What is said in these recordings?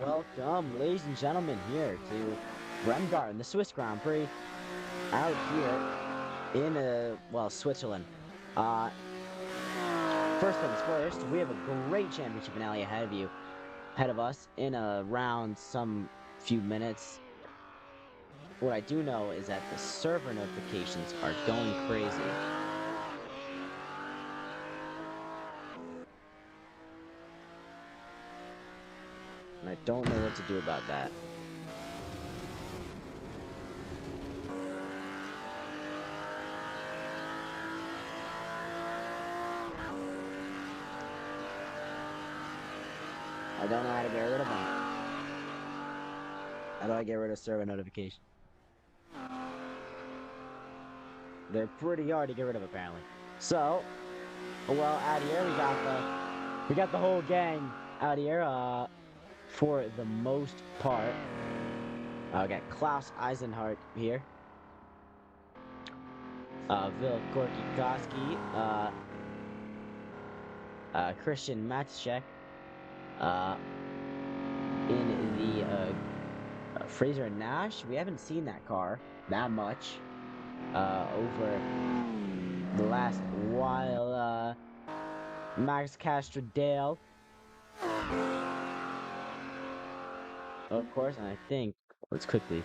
welcome, ladies and gentlemen, here to Bremgarten, the Swiss Grand Prix, out here in, Switzerland. Uh, First things first, we have a great championship finale ahead of us in around some few minutes. What I do know is that the server notifications are going crazy. And I don't know what to do about that. I don't know how to get rid of them. How do I get rid of server notifications? They're pretty hard to get rid of, apparently. So, well, out here we got the whole gang out here. For the most part, I got Klaus Eisenhardt here. Korkikoski, Christian Matschek, in the Fraser Nash. We haven't seen that car that much over the last while. Max Castrodale, of course, and I think let's quickly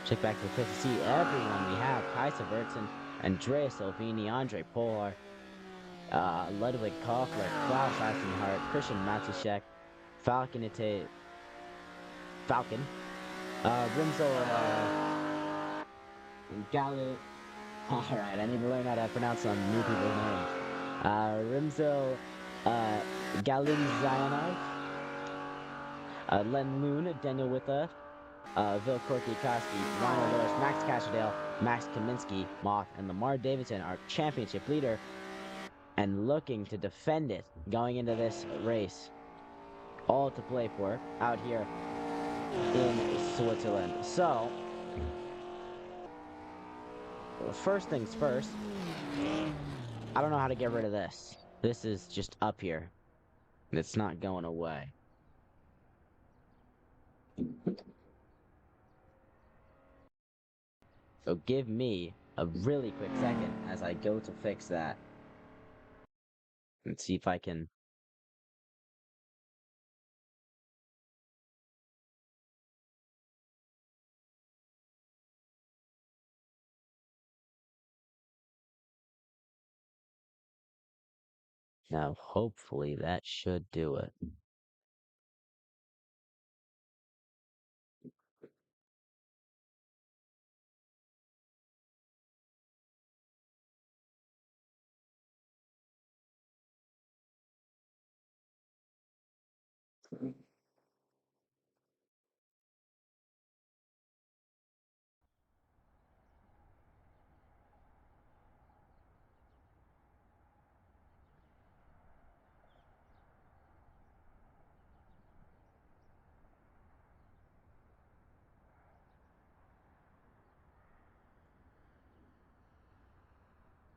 check back to the pit to see everyone we have: Kaiser Vertzen, Andrea Salvini, Andre Polar, Ludwig Koffler, Klaus Eisenhardt, Christian Matuszek, Falcon, Rimzo, Gallo. Alright, I need to learn how to pronounce some new people's names. Rimzo, Galin Zayanov, Len Loon, Daniel Witha, Vil Korkikoski, Ryan Lewis, Max Castrodale, Max Kaminsky, Moth, and Lamar Davidson are championship leader and looking to defend it going into this race. All to play for out here in Switzerland. So, first things first, I don't know how to get rid of this. This is just up here. It's not going away. So give me a really quick second as I go to fix that. Let's see if I can. Now, hopefully that should do it.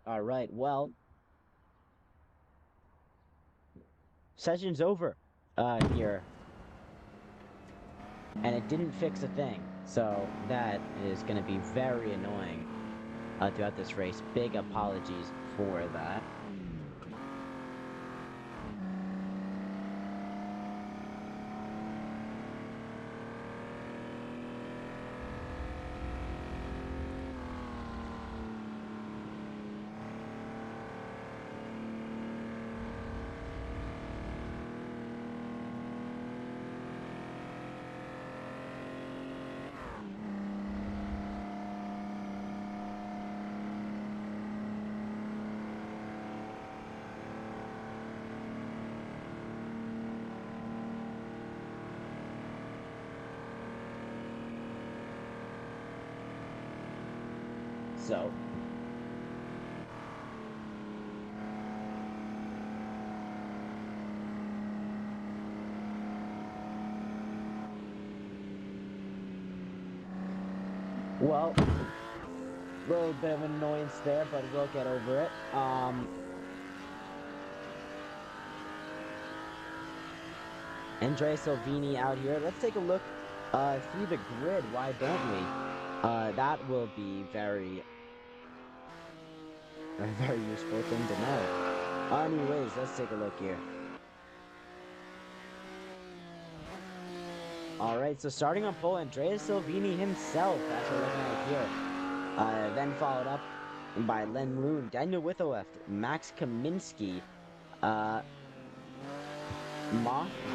All right, well, session's over here. And it didn't fix a thing. So that is going to be very annoying throughout this race. Big apologies for that. So, well, a little bit of annoyance there, but we'll get over it. Andrea Salvini out here. Let's take a look through the grid. Why don't we? That will be a very useful thing to know. Anyways, let's take a look here. Alright, so starting on pole, Andrea Salvini himself, as we're looking at here. Then followed up by Len Loon, Daniel Withoeft, Max Kaminsky, Moth,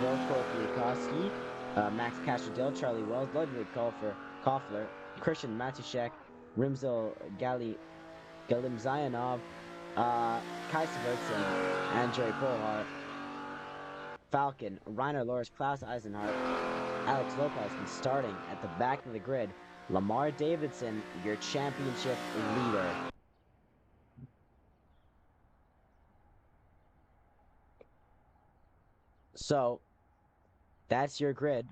Velko Kwiatkowski, Max Castrodale, Charlie Wells, Ludwig Koffler, Christian Matuszek, Rimzil Galimzyanov, Kai Svertson, Andrei Polhar, Falcon, Rainer Loris, Klaus Eisenhardt, Alex Lopez, and starting at the back of the grid, Lamar Davidson, your championship leader. So, that's your grid.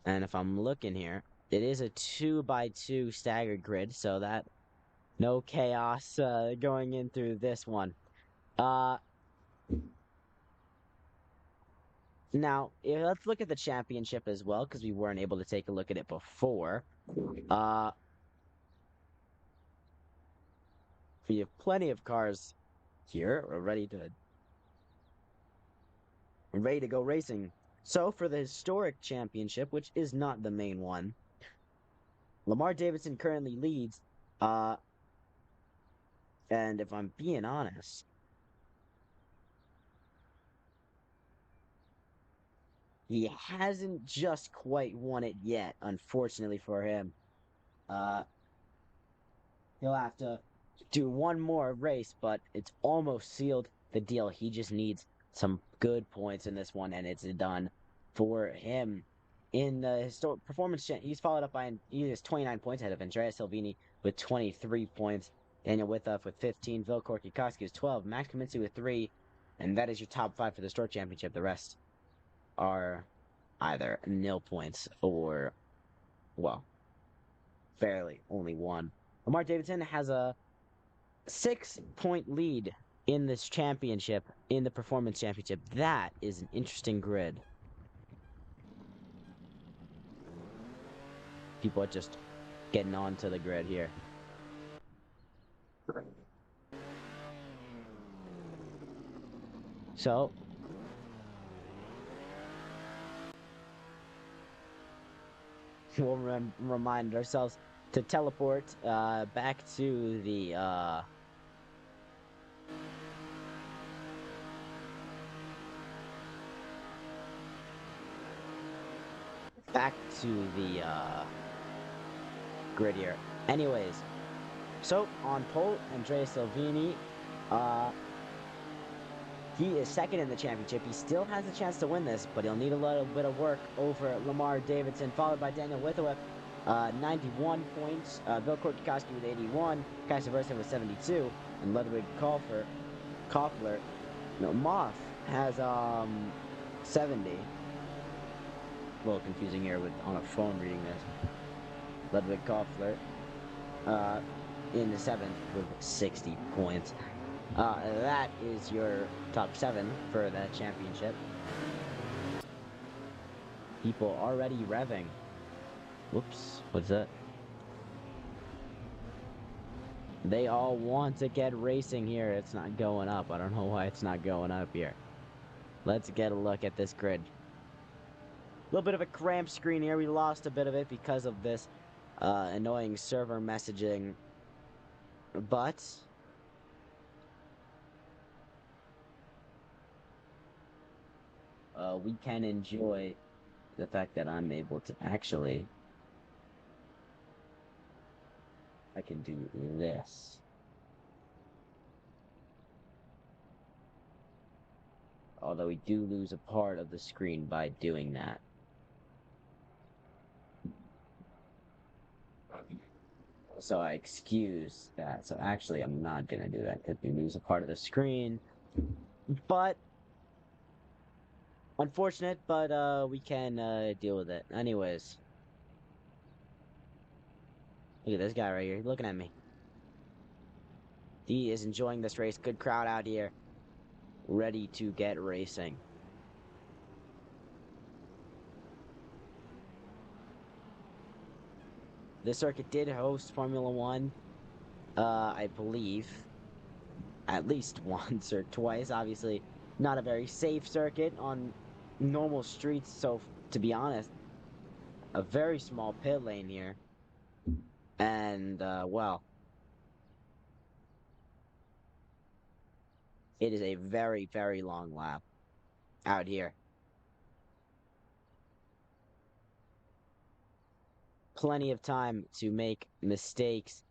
And if I'm looking here, it is a 2x2 staggered grid, so that no chaos going in through this one. Now, let's look at the championship as well, because we weren't able to take a look at it before. We have plenty of cars here. We're ready to go racing. So, for the historic championship, which is not the main one, Lamar Davidson currently leads. And if I'm being honest, he hasn't just quite won it yet, unfortunately for him. He'll have to do one more race, but it's almost sealed the deal. He just needs some good points in this one, and it's done for him. In the historic performance, he's followed up by he has 29 points ahead of Andrea Salvini with 23 points. Daniel Withoff with 15. Vilkor Kikoski with 12. Max Kaminsky with 3. And that is your top 5 for the Store Championship. The rest are either nil points or, well, barely only one. Lamar Davidson has a 6-point lead in this championship, in the Performance Championship. That is an interesting grid. People are just getting onto the grid here. So, we'll remind ourselves to teleport back to the grid here. Anyways, so on pole, Andrea Salvini, he is second in the championship. He still has a chance to win this, but he'll need a little bit of work over Lamar Davidson, followed by Daniel Withoef, 91 points, Bill Kortkowski with 81, Kai Severson with 72, and Ludwig Koffler. No, Moth has 70. A little confusing here with on a phone reading this. Ludwig Koffler in the 7th with 60 points. That is your top 7 for that championship. People already revving. Whoops, what's that? They all want to get racing here. It's not going up. I don't know why it's not going up here. Let's get a look at this grid. A little bit of a cramped screen here. We lost a bit of it because of this annoying server messaging. But we can enjoy the fact that I'm able to actually... I can do this. Although we do lose a part of the screen by doing that. So I excuse that. So actually I'm not gonna do that because we lose a part of the screen. But unfortunate, but we can deal with it. Anyways. Look at this guy right here. He's looking at me. He is enjoying this race. Good crowd out here. ready to get racing. This circuit did host Formula One, I believe, at least once or twice. Obviously, not a very safe circuit on normal streets, so to be honest, a very small pit lane here. And, well, it is a very, very long lap out here. Plenty of time to make mistakes.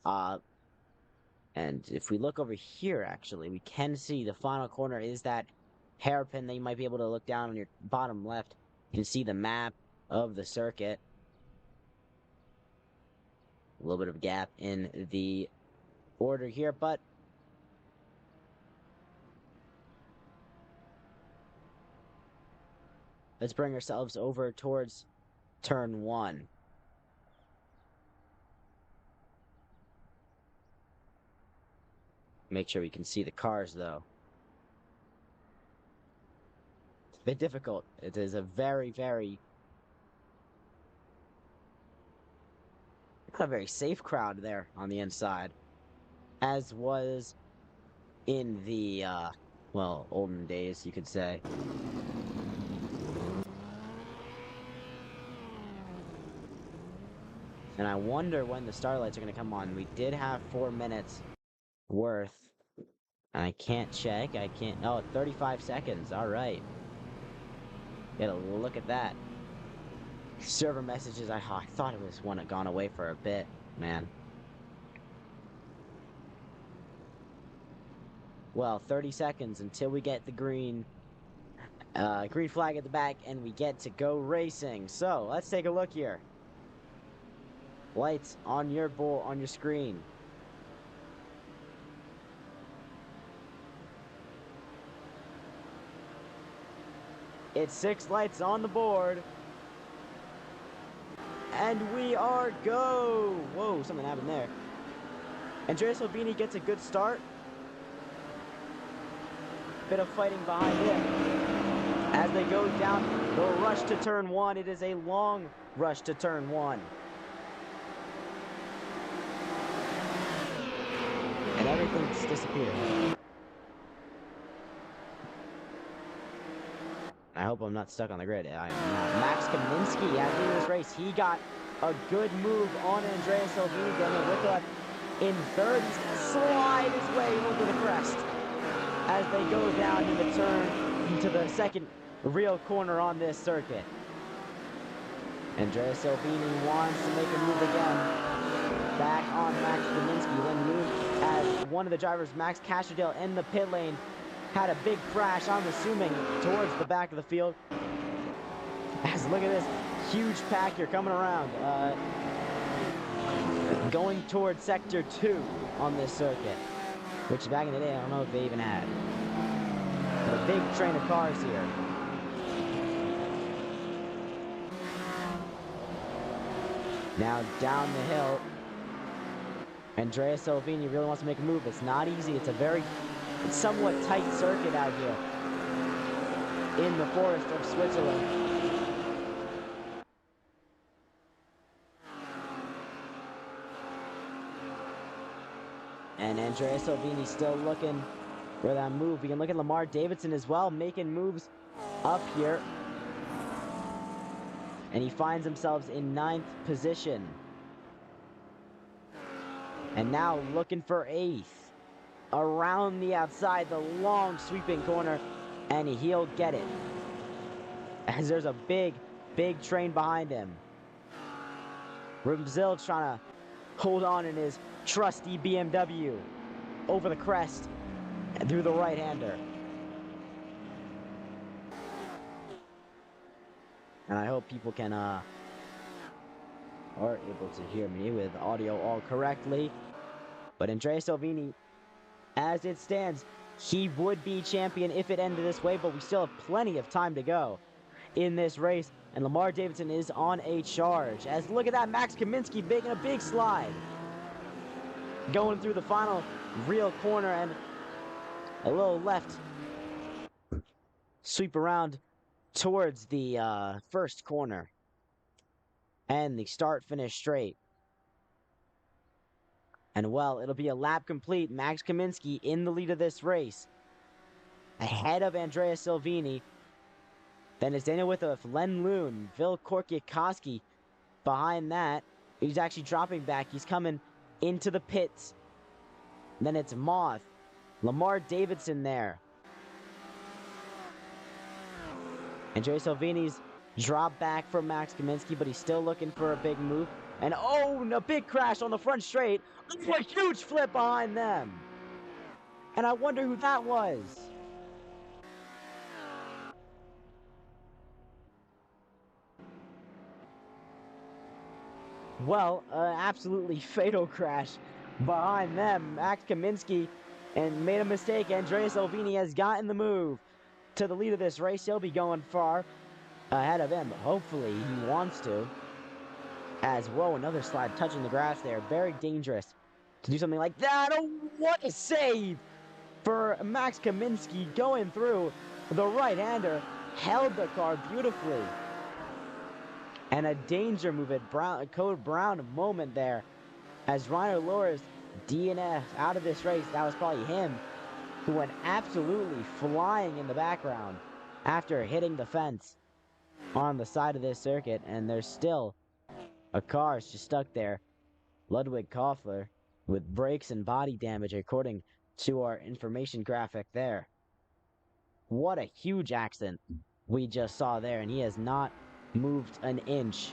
And if we look over here, actually, we can see the final corner is that hairpin that you might be able to look down on your bottom left. You can see the map of the circuit. A little bit of a gap in the order here, but let's bring ourselves over towards turn 1. Make sure we can see the cars, though. It's a bit difficult. It is a very, not a very safe crowd there on the inside, as was in the, well, olden days, you could say. And I wonder when the starlights are going to come on. We did have 4 minutes worth. I can't check. I can't. Oh, 35 seconds. All right. Get a look at that. Server messages. I thought it was one that gone away for a bit, man. Well, 30 seconds until we get the green flag at the back and we get to go racing. So let's take a look here. Lights on your screen. It's 6 lights on the board. And we are go! Whoa, something happened there. Andrea Salvini gets a good start. Bit of fighting behind him. As they go down the rush to turn 1, it is a long rush to turn 1. And everything's disappeared. I hope I'm not stuck on the grid. I'm not. Max Kaminsky, at the end of this race, he got a good move on Andrea Salvini, getting a left in third. He's going to slide his way over the crest as they go down in the turn into the second real corner on this circuit. Andrea Salvini wants to make a move again. Back on Max Kaminsky, then moved as one of the drivers, Max Castrodale, in the pit lane. Had a big crash, I'm assuming, towards the back of the field. As look at this huge pack here coming around. Going towards Sector 2 on this circuit. Which back in the day, I don't know if they even had. But a big train of cars here. Now down the hill. Andrea Salvini really wants to make a move. It's not easy. It's somewhat tight circuit out here in the forest of Switzerland. And Andrea Salvini still looking for that move. We can look at Lamar Davidson as well, making moves up here. And he finds himself in 9th position. And now looking for 8th. Around the outside, the long sweeping corner, and he'll get it. As there's a big train behind him. Brazil trying to hold on in his trusty BMW over the crest and through the right-hander. And I hope people can are able to hear me with audio all correctly. But Andrea Salvini, as it stands, he would be champion if it ended this way, but we still have plenty of time to go in this race. And Lamar Davidson is on a charge. As look at that, Max Kaminsky making a big slide. going through the final real corner and a little left sweep around towards the first corner. And the start-finish straight. And, well, it'll be a lap complete. Max Kaminsky in the lead of this race. Ahead of Andrea Silvini. Then it's Daniel Withoff, Len Loon, Vil Korkiakoski behind that. He's actually dropping back. He's coming into the pits. Then it's Moth. Lamar Davidson there. Andrea Silvini's drop back from Max Kaminsky, but he's still looking for a big move. And oh, a big crash on the front straight. A huge flip behind them. And I wonder who that was. Well, absolutely fatal crash behind them. Max Kaminsky and made a mistake. Andrea Silvini has gotten the move to the lead of this race. He'll be going far ahead of him. Hopefully he wants to. As, whoa, another slide touching the grass there. Very dangerous to do something like that. Oh, what a save for Max Kaminsky going through. The right-hander held the car beautifully. And a danger move at Code Brown moment there. As Reiner lures DNF out of this race. That was probably him who went absolutely flying in the background after hitting the fence on the side of this circuit. And there's still a car just stuck there. Ludwig Koffler with brakes and body damage according to our information graphic there. What a huge accident we just saw there, and he has not moved an inch.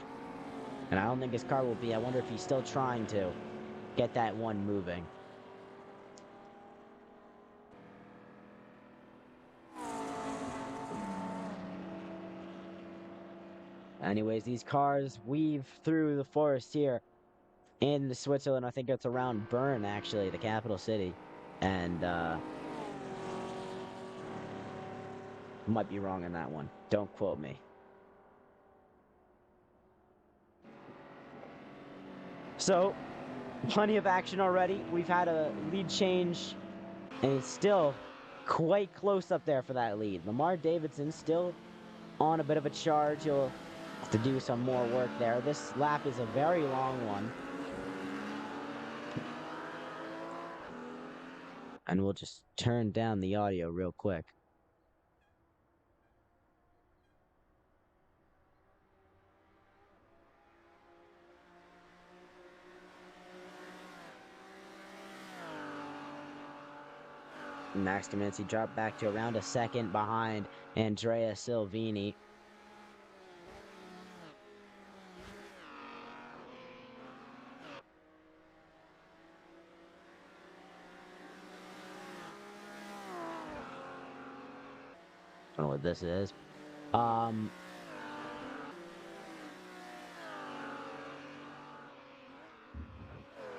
And I don't think his car will be. I wonder if he's still trying to get that one moving. Anyways, these cars weave through the forest here in Switzerland. I think it's around Bern, actually, the capital city. And, might be wrong on that one. Don't quote me. So, plenty of action already. We've had a lead change, and it's still quite close up there for that lead. Lamar Davidson still on a bit of a charge. He'll have to do some more work there. This lap is a very long one. And we'll just turn down the audio real quick. Max Kaminsky dropped back to around a second behind Andrea Silvini. I don't know what this is.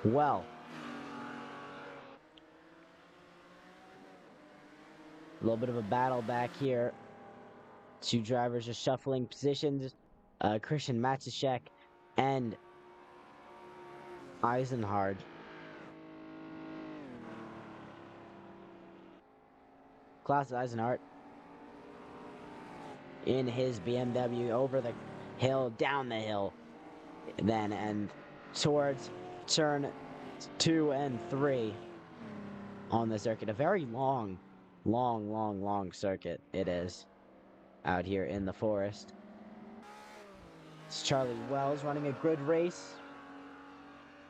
Well, a little bit of a battle back here. Two drivers just shuffling positions. Christian Matuszek and Eisenhard. Klaus Eisenhard in his BMW over the hill, down the hill, then and towards turn 2 and 3 on the circuit. A very long circuit it is out here in the forest. It's Charlie Wells running a good race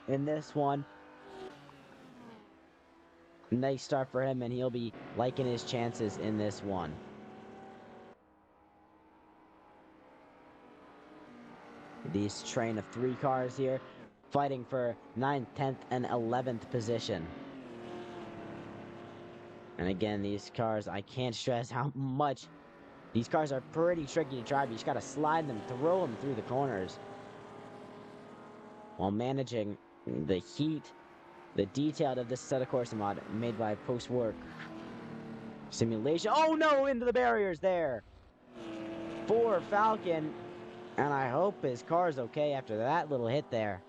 in this one. Nice start for him, and he'll be liking his chances in this one. These train of 3 cars here fighting for 9th, 10th, and 11th position. And again, these cars, I can't stress how much these cars are pretty tricky to drive. You just gotta slide them, throw them through the corners while managing the heat, the detail of this set of course mod made by post-work simulation. Oh no, into the barriers there for Falcon. And I hope his car's okay after that little hit there.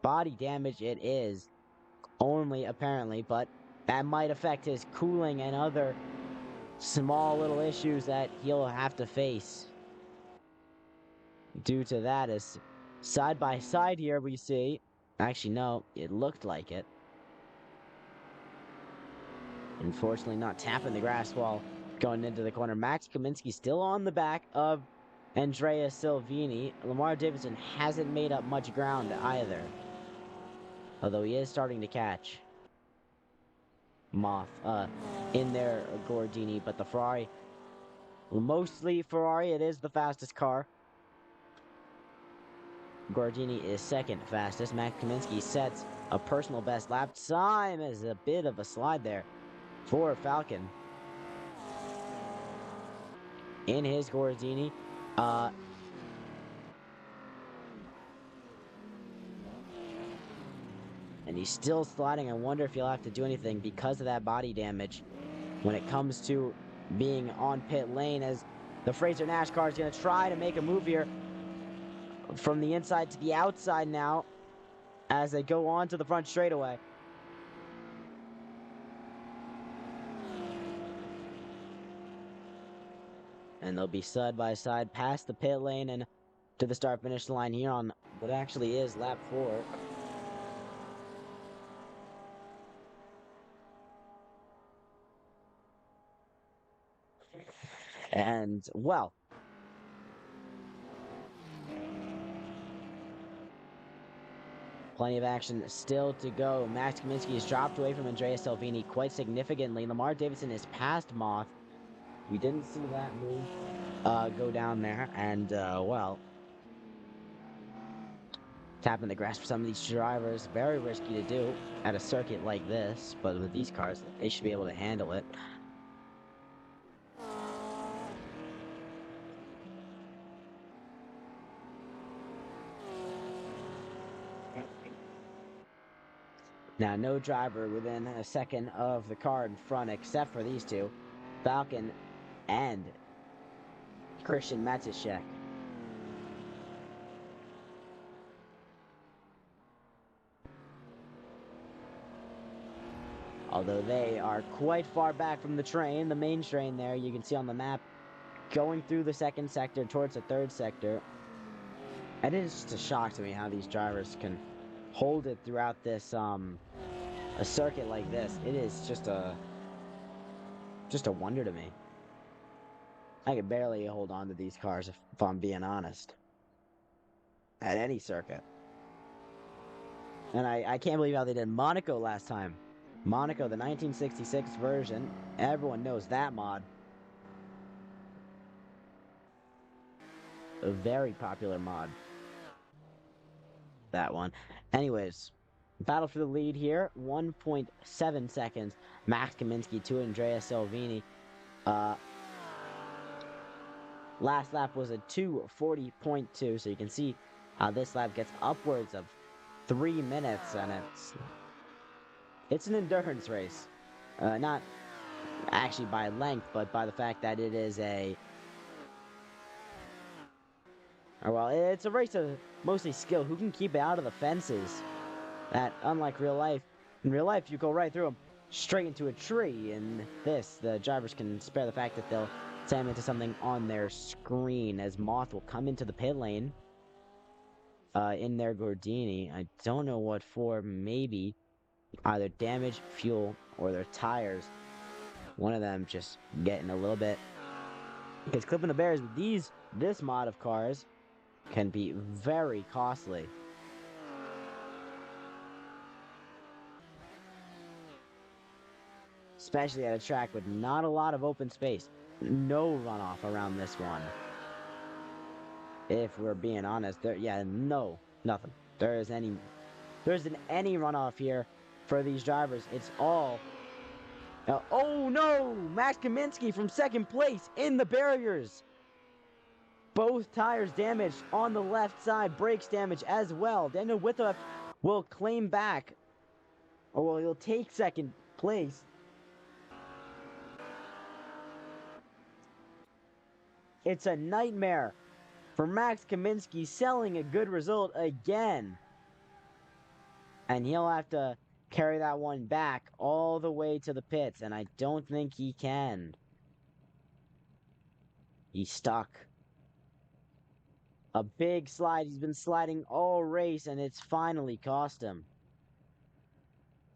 body damage it is, only apparently, but that might affect his cooling and other small little issues that he'll have to face due to that. As side by side here we see, actually no, it looked like it. Unfortunately not tapping the grass wall going into the corner. Max Kaminsky still on the back of Andrea Silvini. Lamar Davidson hasn't made up much ground either, although he is starting to catch Moth in their Gordini, but the Ferrari, mostly Ferrari, it is the fastest car. Gordini is second fastest. Max Kaminsky sets a personal best lap time. Is a bit of a slide there for Falcon in his Gordini. And he's still sliding. I wonder if he'll have to do anything because of that body damage when it comes to being on pit lane, as the Fraser Nash car is going to try to make a move here from the inside to the outside now as they go on to the front straightaway. And they'll be side by side past the pit lane and to the start finish line here on what actually is lap 4. And, well, plenty of action still to go. Max Kaminsky has dropped away from Andrea Salvini quite significantly. Lamar Davidson is past Moth. We didn't see that move go down there. And, well, tapping the grass for some of these drivers, very risky to do at a circuit like this. But with these cars, they should be able to handle it. Now, no driver within a second of the car in front except for these two, Falcon and Christian Matishek. Although they are quite far back from the train, the main train there, you can see on the map, going through the second sector towards the third sector. And it is just a shock to me how these drivers can hold it throughout this, a circuit like this. It is just a wonder to me. I can barely hold on to these cars if I'm being honest. At any circuit. And I can't believe how they did Monaco last time. Monaco, the 1966 version. Everyone knows that mod. A very popular mod. That one. Anyways, battle for the lead here. 1.7 seconds. Max Kaminsky to Andrea Salvini. Last lap was a 2:40.2, so you can see how this lap gets upwards of 3 minutes, and it's an endurance race. Not actually by length, but by the fact that it is it's a race of mostly skill. Who can keep it out of the fences? That, unlike real life, in real life you go right through them, straight into a tree. In this, the drivers can spare the fact that they'll slam into something on their screen, as Moth will come into the pit lane in their Gordini. I don't know what for. Maybe either damage, fuel, or their tires. One of them just getting a little bit. Because clipping the bears with this mod of cars can be very costly. Especially at a track with not a lot of open space. No runoff around this one. If we're being honest, nothing. There isn't any runoff here for these drivers. It's all. Oh no! Max Kaminsky from second place in the barriers. Both tires damaged on the left side. Brakes damage as well. Daniel Withoff will claim back. Or well, he'll take second place. It's a nightmare for Max Kaminsky, selling a good result again. And he'll have to carry that one back all the way to the pits, and I don't think he can. He's stuck. A big slide. He's been sliding all race, and it's finally cost him.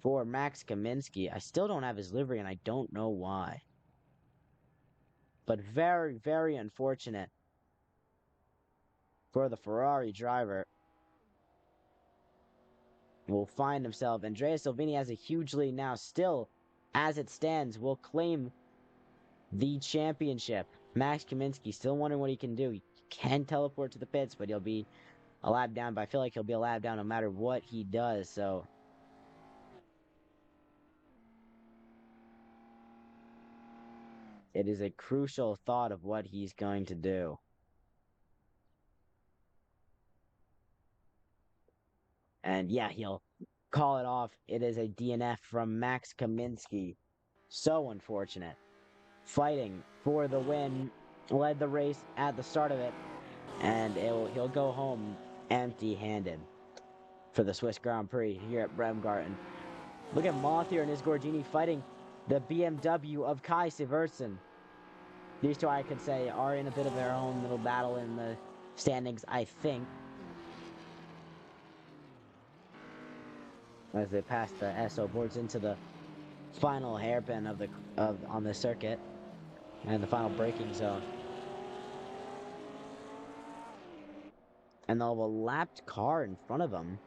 For Max Kaminsky. I still don't have his livery, and I don't know why. But very, very unfortunate for the Ferrari driver. Will find himself. Andrea Silvini has a huge lead now. Still, as it stands, will claim the championship. Max Kaminsky still wondering what he can do. He can teleport to the pits, but he'll be a lap down. But I feel like he'll be a lap down no matter what he does. So it is a crucial thought of what he's going to do. And yeah, he'll call it off. It is a DNF from Max Kaminsky. So unfortunate. Fighting for the win. Led the race at the start of it. And he'll go home empty-handed for the Swiss Grand Prix here at Bremgarten. Look at Moth here and his Gordini fighting the BMW of Kai Sivertsen. These two, I could say, are in a bit of their own little battle in the standings, I think. As they pass the SO boards into the final hairpin on the circuit and the final braking zone. And they'll have a lapped car in front of them.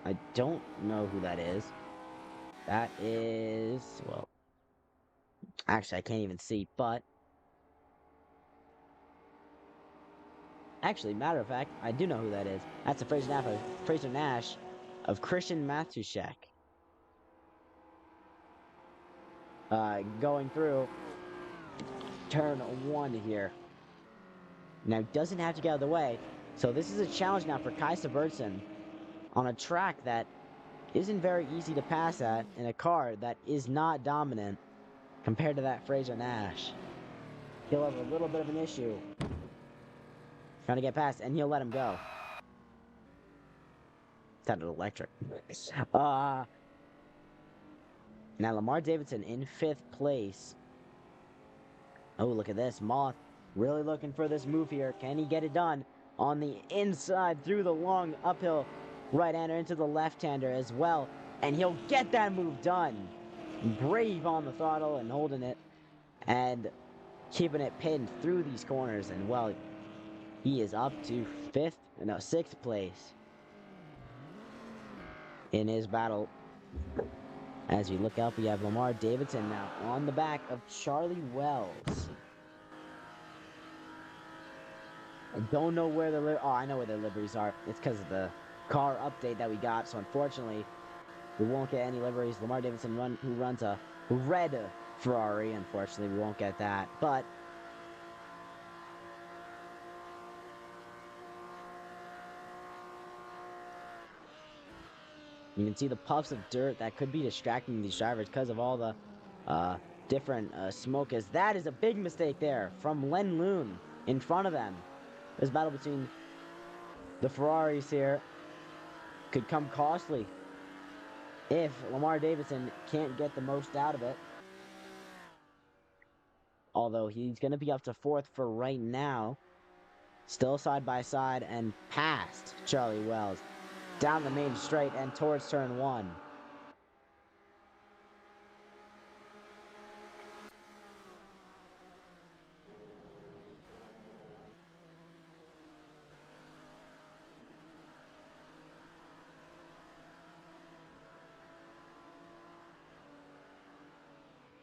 I don't know who that is. That is, well, actually I can't even see, but actually, matter of fact, I do know who that is. That's the Fraser Nash of Christian Matuszek. Going through turn 1 here. Now, doesn't have to get out of the way. So this is a challenge now for Kai Sivertsen on a track that isn't very easy to pass at in a car that is not dominant compared to that Fraser Nash. He'll have a little bit of an issue trying to get past, and he'll let him go. Sounded electric. Now Lamar Davidson in 5th place. Oh, look at this. Moth really looking for this move here. Can he get it done? On the inside through the long uphill right-hander into the left-hander as well. And he'll get that move done. Brave on the throttle and holding it. And keeping it pinned through these corners. And, well, he is up to 6th place in his battle. As we look up, we have Lamar Davidson now on the back of Charlie Wells. I don't know where I know where their liveries are. It's because of the car update that we got. So unfortunately, we won't get any liveries. Lamar Davidson, who runs a red Ferrari, unfortunately, we won't get that. But you can see the puffs of dirt that could be distracting these drivers because of all the different smoke. As that is a big mistake there from Len Loon in front of them. This battle between the Ferraris here could come costly if Lamar Davidson can't get the most out of it. Although he's going to be up to 4th for right now. Still side by side and past Charlie Wells. Down the main straight and towards turn 1.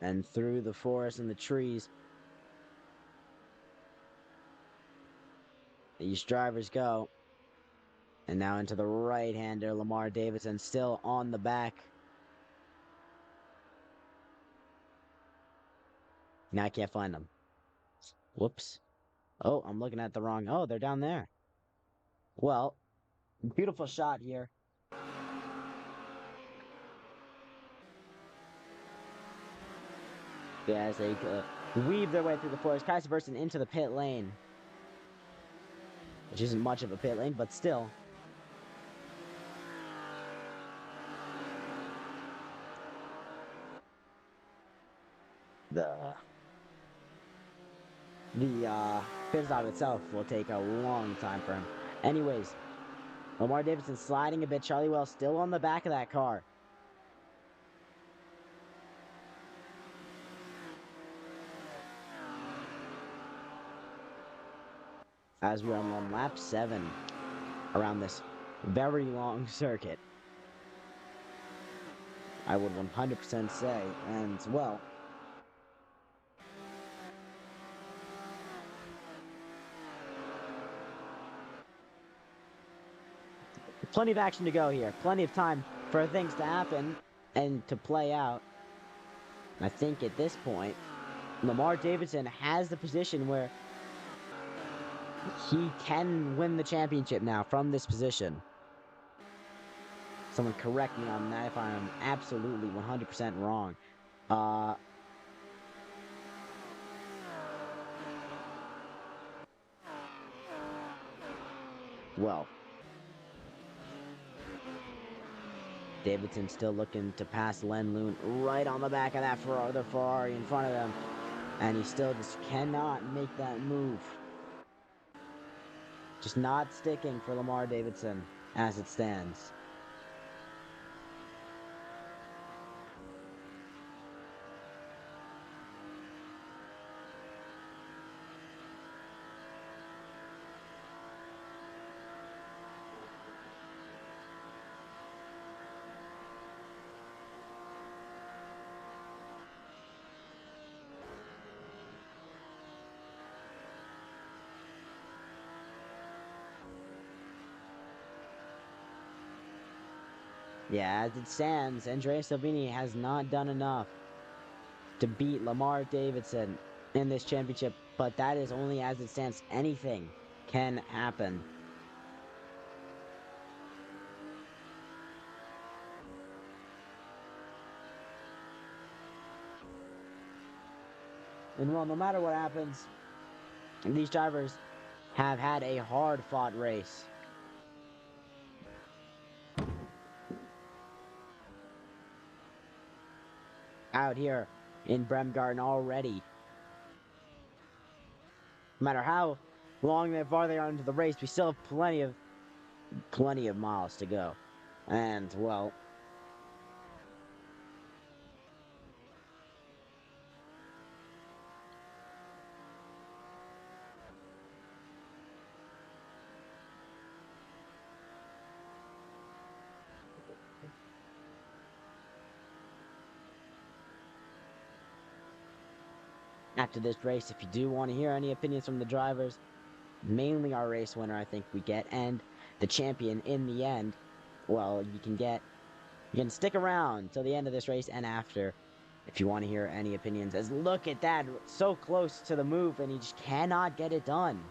And through the forest and the trees, these drivers go. And now into the right-hander, Lamar Davidson still on the back. Now I can't find them. Whoops. Oh, I'm looking at the wrong... Oh, they're down there. Well, beautiful shot here. As they weave their way through the forest. Kai Sivertsen into the pit lane. Which isn't much of a pit lane, but still. the pit stop itself will take a long time for him. Anyways, Lamar Davidson sliding a bit. Charlie Wells still on the back of that car. As we're on lap 7 around this very long circuit, I would 100% say, and well, plenty of action to go here. Plenty of time for things to happen and to play out. I think at this point, Lamar Davidson has the position where he can win the championship now from this position. Someone correct me on that if I'm absolutely 100% wrong. Well, Davidson still looking to pass Len Loon right on the back of that Ferrari in front of them. And he still just cannot make that move. Just not sticking for Lamar Davidson as it stands. Yeah, as it stands, Andrea Salvini has not done enough to beat Lamar Davidson in this championship, but that is only as it stands. Anything can happen. And well, no matter what happens, these drivers have had a hard-fought race. Out here in Bremgarten already. No matter how long and far they are into the race, we still have plenty of miles to go. And well, after this race, if you do want to hear any opinions from the drivers, mainly our race winner, I think we get, and the champion in the end, well, you can stick around till the end of this race and after if you want to hear any opinions. As look at that, so close to the move, and he just cannot get it done.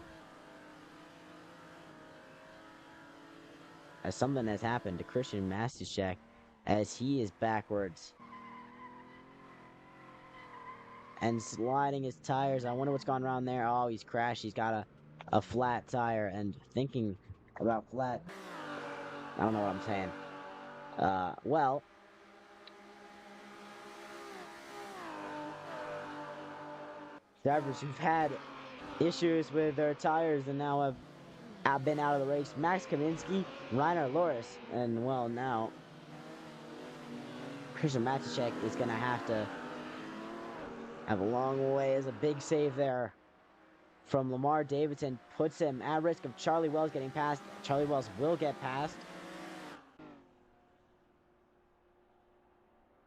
As something has happened to Christian Masteczek, as he is backwards and sliding his tires. I wonder what's gone around there. Oh, he's crashed. He's got a flat tire. And thinking about flat, I don't know what I'm saying. Well, drivers who've had issues with their tires and now have been out of the race. Max Kaminski, Rainer Loris, and well, now Christian Masteczek is going to have a long way. As a big save there from Lamar Davidson puts him at risk of Charlie Wells getting past. Charlie Wells will get past.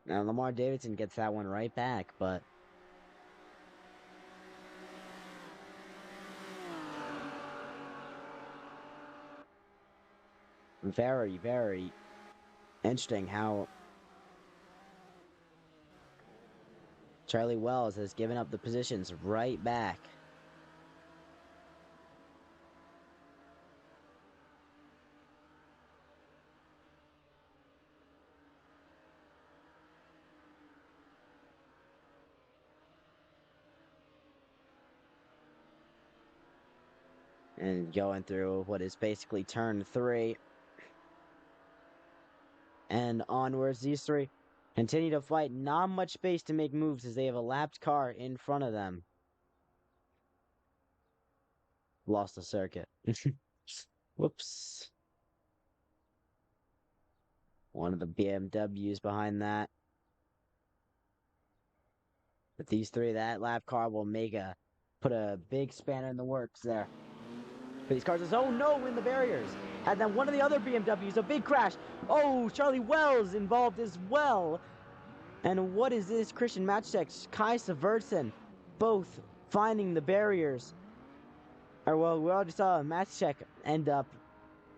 Now Lamar Davidson gets that one right back, but very, very interesting how Charlie Wells has given up the positions right back. And going through what is basically turn 3. And onwards, these three Continue to fight. Not much space to make moves as they have a lapped car in front of them. Lost the circuit. Whoops. One of the BMWs behind that. But these three, that lap car will put a big spanner in the works there. But these cars oh no, in the barriers. And then one of the other BMWs, a big crash. Oh, Charlie Wells involved as well. And what is this? Christian Matchtek, Kai Severson, both finding the barriers. Or well, we already saw Matchtek end up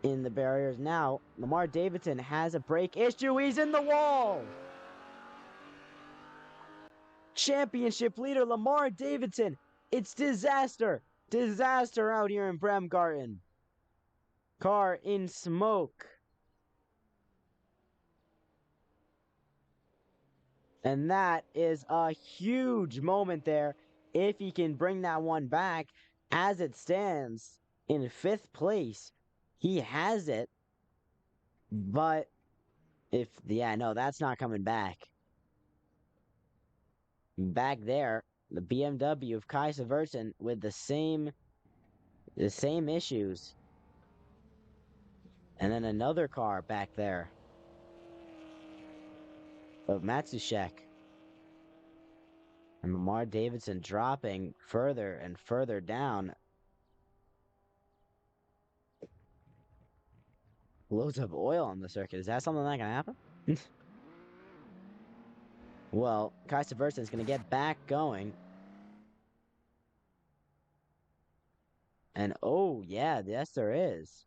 in the barriers. Now, Lamar Davidson has a brake issue. He's in the wall. Championship leader Lamar Davidson. It's disaster. Disaster out here in Bremgarten. Car in smoke. And that is a huge moment there. If he can bring that one back as it stands in 5th place, he has it. But no, that's not coming back. Back there, the BMW of Kai Severson with the same issues. And then another car back there of Matsushek. And Lamar Davidson dropping further and further down. Loads of oil on the circuit. Is that something that can happen? Well, Kai Severson is going to get back going. And oh, yeah, yes, there is.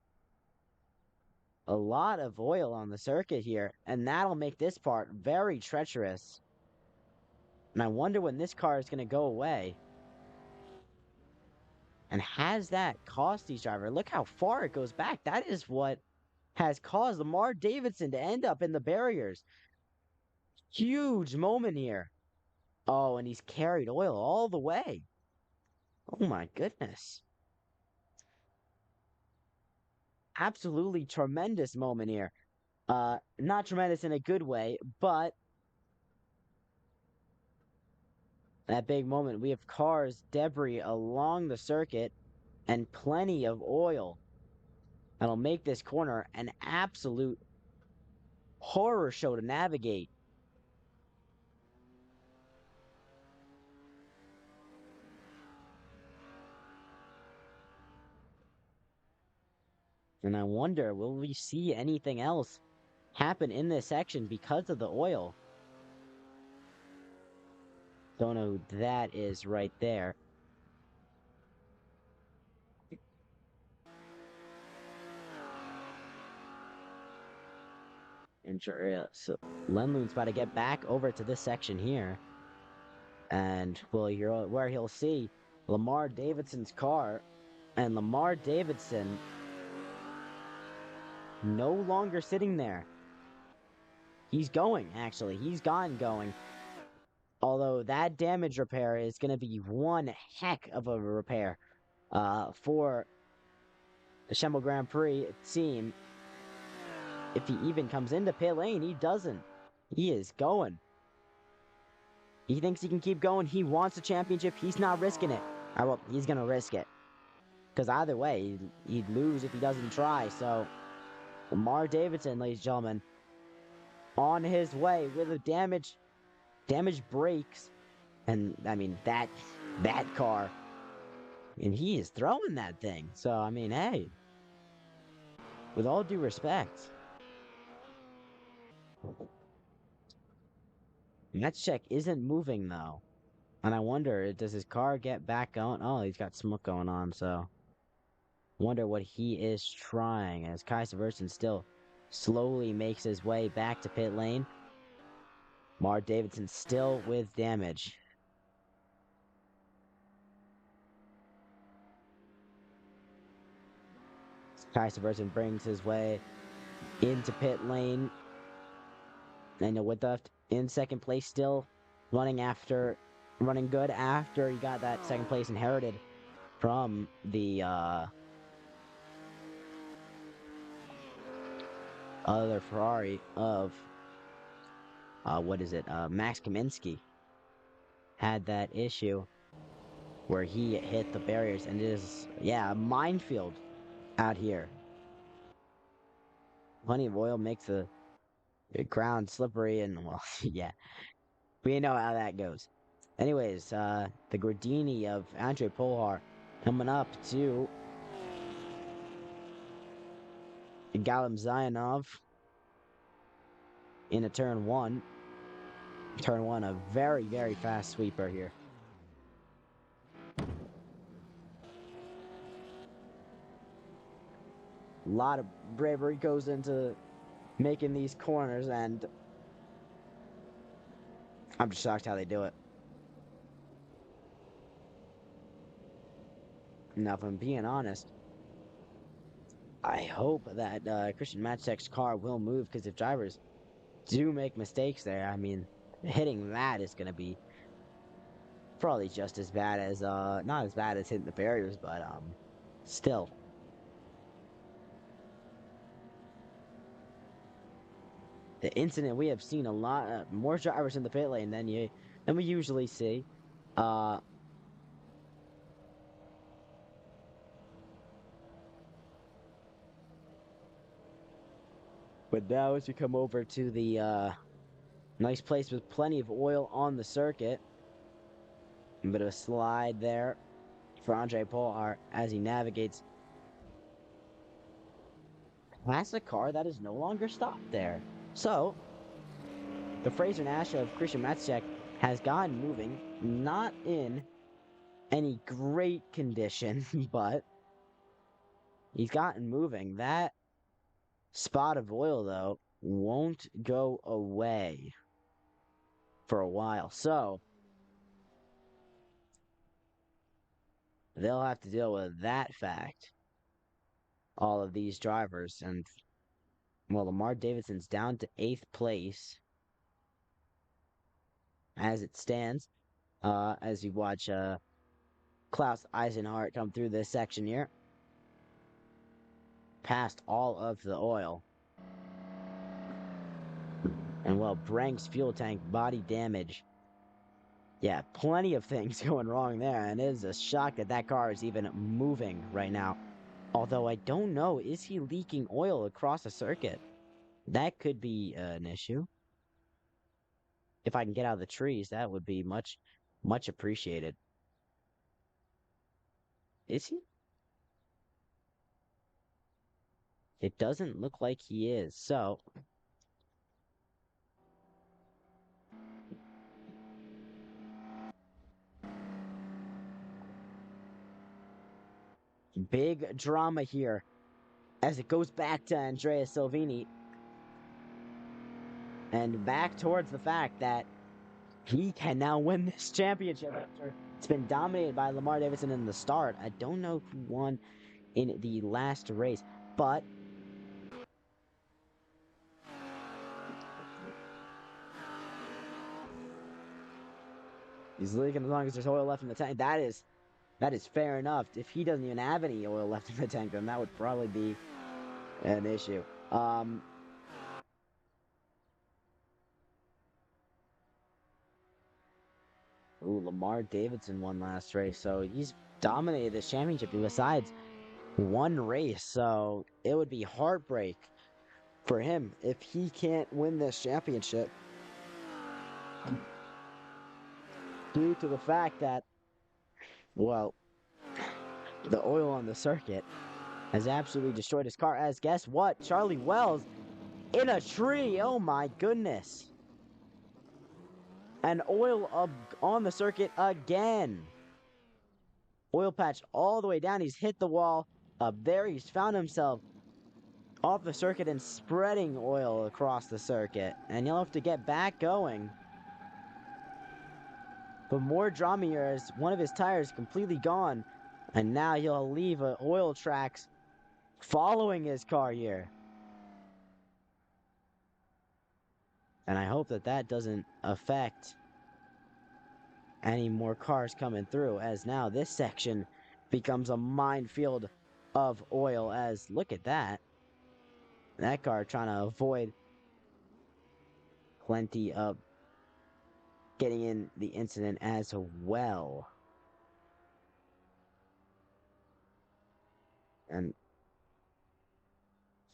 A lot of oil on the circuit here. And that'll make this part very treacherous. And I wonder when this car is going to go away. And has that cost these drivers? Look how far it goes back. That is what has caused Lamar Davidson to end up in the barriers. Huge moment here. Oh, and he's carried oil all the way. Oh my goodness. Absolutely tremendous moment here. Not tremendous in a good way, but that big moment. We have cars, debris along the circuit, and plenty of oil. That'll make this corner an absolute horror show to navigate. And I wonder, will we see anything else happen in this section because of the oil? Don't know who that is right there. And sure, yeah, so Lenlund's about to get back over to this section here. And well, where he'll see Lamar Davidson's car. And Lamar Davidson no longer sitting there. He's going, actually. He's gone going. Although that damage repair is going to be one heck of a repair for the Schemmel Grand Prix team. If he even comes into pit lane, he doesn't. He is going. He thinks he can keep going. He wants a championship. He's not risking it. Well, he's going to risk it. Because either way, he'd lose if he doesn't try. So, Lamar Davidson, ladies and gentlemen, on his way with a damaged brakes. And, I mean, that car. And he is throwing that thing. So, I mean, hey. With all due respect. Matchcheck isn't moving, though. And I wonder, does his car get back going? Oh, he's got smoke going on, so... Wonder what he is trying, as Kai Severson still slowly makes his way back to pit lane. Lamar Davidson still with damage. Kai Severson brings his way into pit lane. And Whitduft in second place still running good after he got that second place inherited from the other Ferrari of what is it? Max Kaminsky had that issue where he hit the barriers, and it is, yeah, a minefield out here. Plenty of oil makes the ground slippery, and well, yeah, we know how that goes. Anyways, the Gordini of Andrei Polhar coming up to Galim Zayanov in a turn one. Turn one, a very, very fast sweeper here. A lot of bravery goes into making these corners, and I'm just shocked how they do it. Now, if I'm being honest, I hope that Christian Matchtek's car will move, because if drivers do make mistakes there, I mean, hitting that is going to be probably just as bad as, not as bad as hitting the barriers, but, still. The incident, we have seen a lot more drivers in the pit lane than we usually see. But now as we come over to the nice place with plenty of oil on the circuit, a bit of a slide there for Andrei Polhar as he navigates past a car that is no longer stopped there. So the Fraser Nash of Christian Matchtek has gotten moving, not in any great condition, but he's gotten moving. That spot of oil, though, won't go away for a while. So they'll have to deal with that fact, all of these drivers. And, well, Lamar Davidson's down to 8th place as it stands, as you watch Klaus Eisenhart come through this section here, past all of the oil. And, well, Brank's fuel tank body damage. Yeah, plenty of things going wrong there, and it is a shock that that car is even moving right now. Although I don't know, is he leaking oil across the circuit? That could be an issue. If I can get out of the trees, that would be much, much appreciated. Is he? It doesn't look like he is, so big drama here as it goes back to Andrea Silvini and back towards the fact that he can now win this championship after it's been dominated by Lamar Davidson in the start. I don't know who won in the last race, but he's leaking as long as there's oil left in the tank. That is fair enough. If he doesn't even have any oil left in the tank, then that would probably be an issue. Ooh, Lamar Davidson won last race, so he's dominated this championship besides one race. So it would be heartbreak for him if he can't win this championship due to the fact that, well, the oil on the circuit has absolutely destroyed his car. As guess what? Charlie Wells in a tree. Oh my goodness. And oil up on the circuit again. Oil patch all the way down. He's hit the wall up there. He's found himself off the circuit and spreading oil across the circuit. And he'll have to get back going. But more drama here as one of his tires completely gone. And now he'll leave oil tracks following his car here. And I hope that that doesn't affect any more cars coming through, as now this section becomes a minefield of oil. As look at that car trying to avoid plenty of getting in the incident as well. And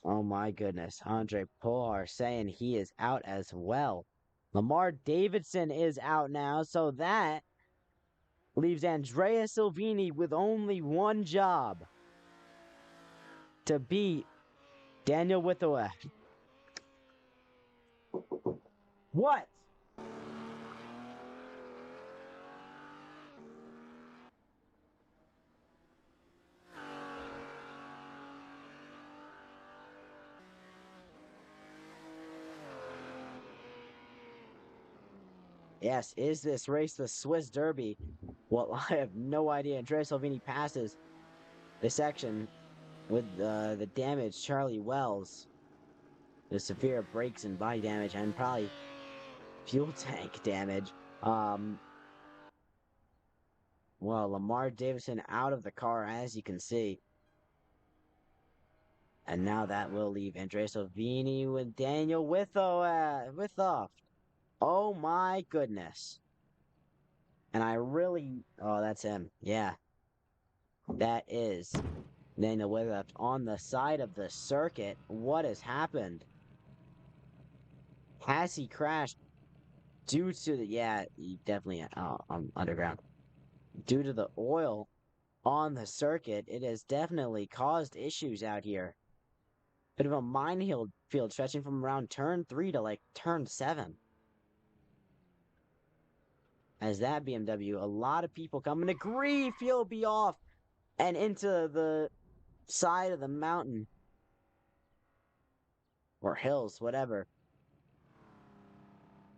oh my goodness, Andre Polar saying he is out as well. Lamar Davidson is out now, so that leaves Andrea Silvini with only one job: to beat Daniel Withoe. What? Yes, is this race the Swiss Derby? Well, I have no idea. Andrea Silvini passes the section with the damage. Charlie Wells, the severe brakes and body damage, and probably fuel tank damage. Well, Lamar Davidson out of the car, as you can see. And now that will leave Andrea Silvini with Daniel Withoff. Oh my goodness. And I really, oh, that's him. Yeah, that is Daniel Withoff on the side of the circuit. What has happened? Has he crashed due to the, yeah, he definitely, underground. Due to the oil on the circuit, it has definitely caused issues out here. Bit of a minefield field stretching from around turn 3 to like turn 7. As that BMW, a lot of people coming to grief, you'll be off and into the side of the mountain or hills, whatever.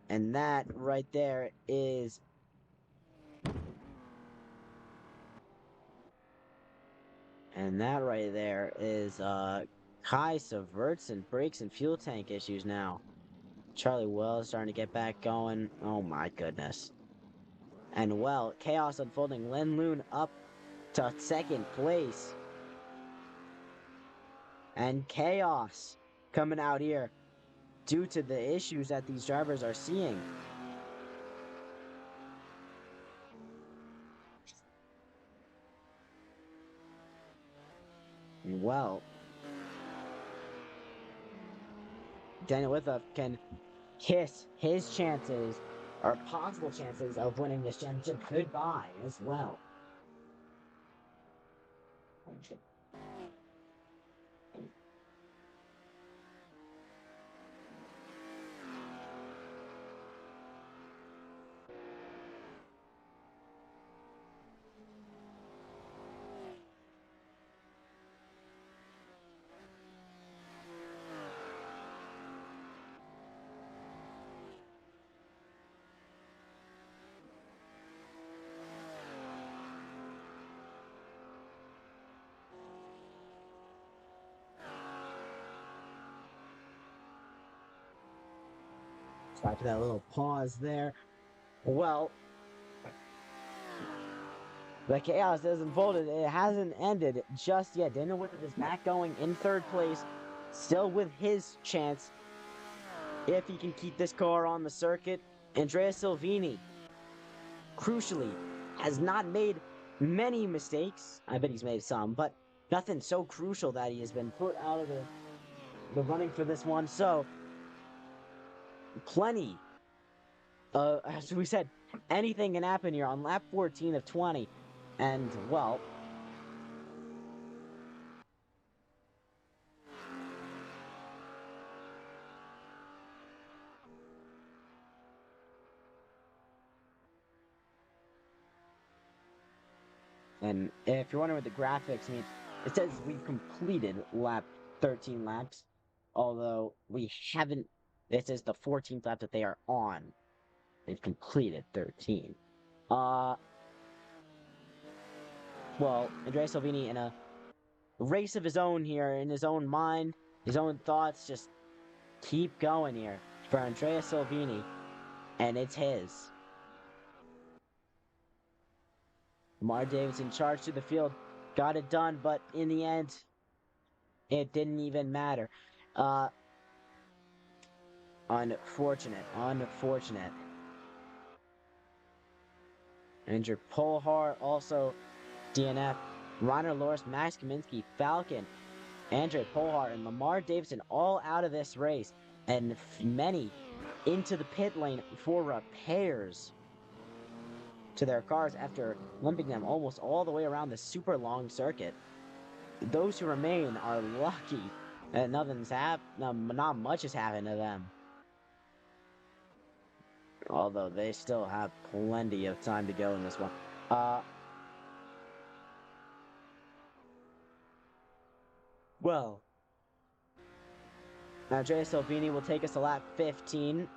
And that right there is Kai subverts and brakes and fuel tank issues now. Charlie Wells starting to get back going. Oh my goodness. And well, chaos unfolding. Len Loon up to second place. And chaos coming out here due to the issues that these drivers are seeing. Well, Daniel Withoff can kiss his chances, or possible chances, of winning this championship goodbye as well. After that little pause there. Well, the chaos has unfolded. It hasn't ended just yet. Daniel Withoff is back going in third place, still with his chance if he can keep this car on the circuit. Andrea Silvini, crucially, has not made many mistakes. I bet he's made some, but nothing so crucial that he has been put out of the running for this one. So, plenty. As we said, anything can happen here on lap 14 of 20. And, well, and if you're wondering what the graphics mean, it says we've completed 13 laps, although we haven't. This is the 14th lap that they are on. They've completed 13. Well, Andrea Silvini in a race of his own here, in his own mind, his own thoughts, just keep going here for Andrea Silvini, and it's his. Lamar Davidson charged to the field, got it done, but in the end, it didn't even matter. Unfortunate. Unfortunate. Injured Polhar, also DNF. Reiner Loris, Max Kaminsky, Falcon, Andre Polhar, and Lamar Davidson all out of this race. And many into the pit lane for repairs to their cars after limping them almost all the way around the super long circuit. Those who remain are lucky that not much has happened to them. Although they still have plenty of time to go in this one. Well, Andrea Salvini will take us to lap 15.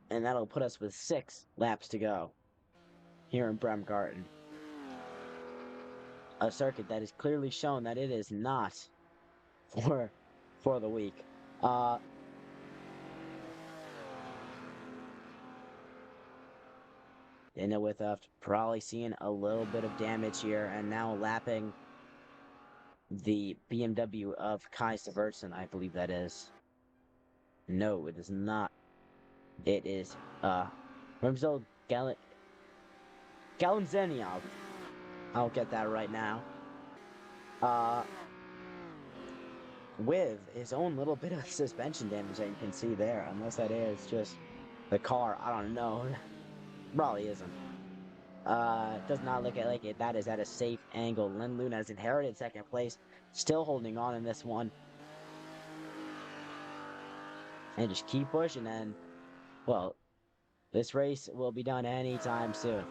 And that'll put us with 6 laps to go here in Bremgarten. A circuit that is clearly shown that it is not for the weak. And with probably seeing a little bit of damage here, and now lapping the BMW of Kai Severson, I believe that is. No, it is not. It is Remzo Galamzeniov. I'll get that right now. With his own little bit of suspension damage that you can see there, unless that is just the car. I don't know. Probably isn't. Does not look like it. That is at a safe angle. Len Luna has inherited second place, still holding on in this one. And just keep pushing, and, well, this race will be done anytime soon.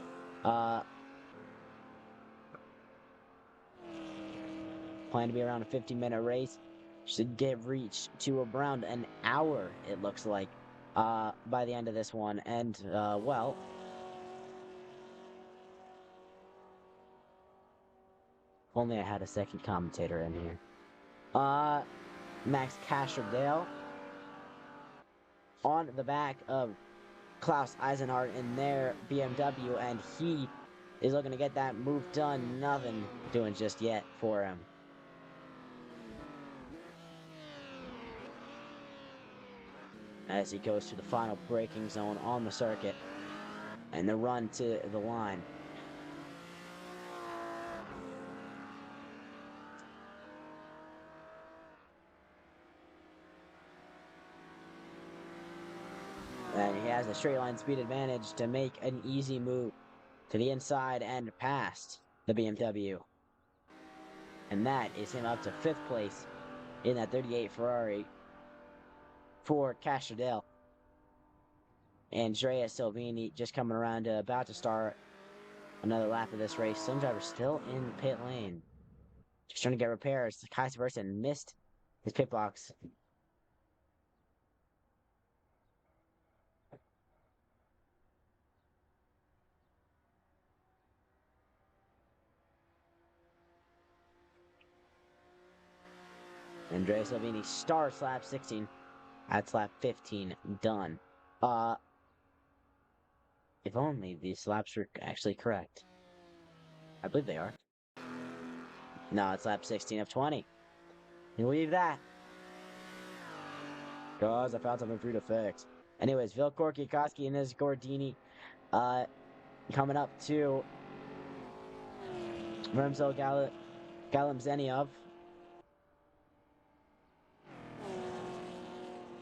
Plan to be around a 50-minute race. Should get reached to around an hour, it looks like, by the end of this one. And, well, if only I had a second commentator in here. Max Castrodale on the back of Klaus Eisenhardt in their BMW, and he is looking to get that move done. Nothing doing just yet for him. As he goes to the final braking zone on the circuit and the run to the line. And he has a straight line speed advantage to make an easy move to the inside and past the BMW. And that is him up to 5th place in that 38 Ferrari for Castrodale. Andrea Silvini just coming around, about to start another lap of this race. Some driver still in the pit lane, just trying to get repairs. Kai Severson missed his pit box. Andrea Silvini starts lap 16. That's lap 15 done. If only these laps were actually correct. I believe they are. No, it's lap 16 of 20. You believe that? Guys, I found something for you to fix. Anyways, Vilkor Kikoski and this Gordini coming up to Remzo Galamzeniov.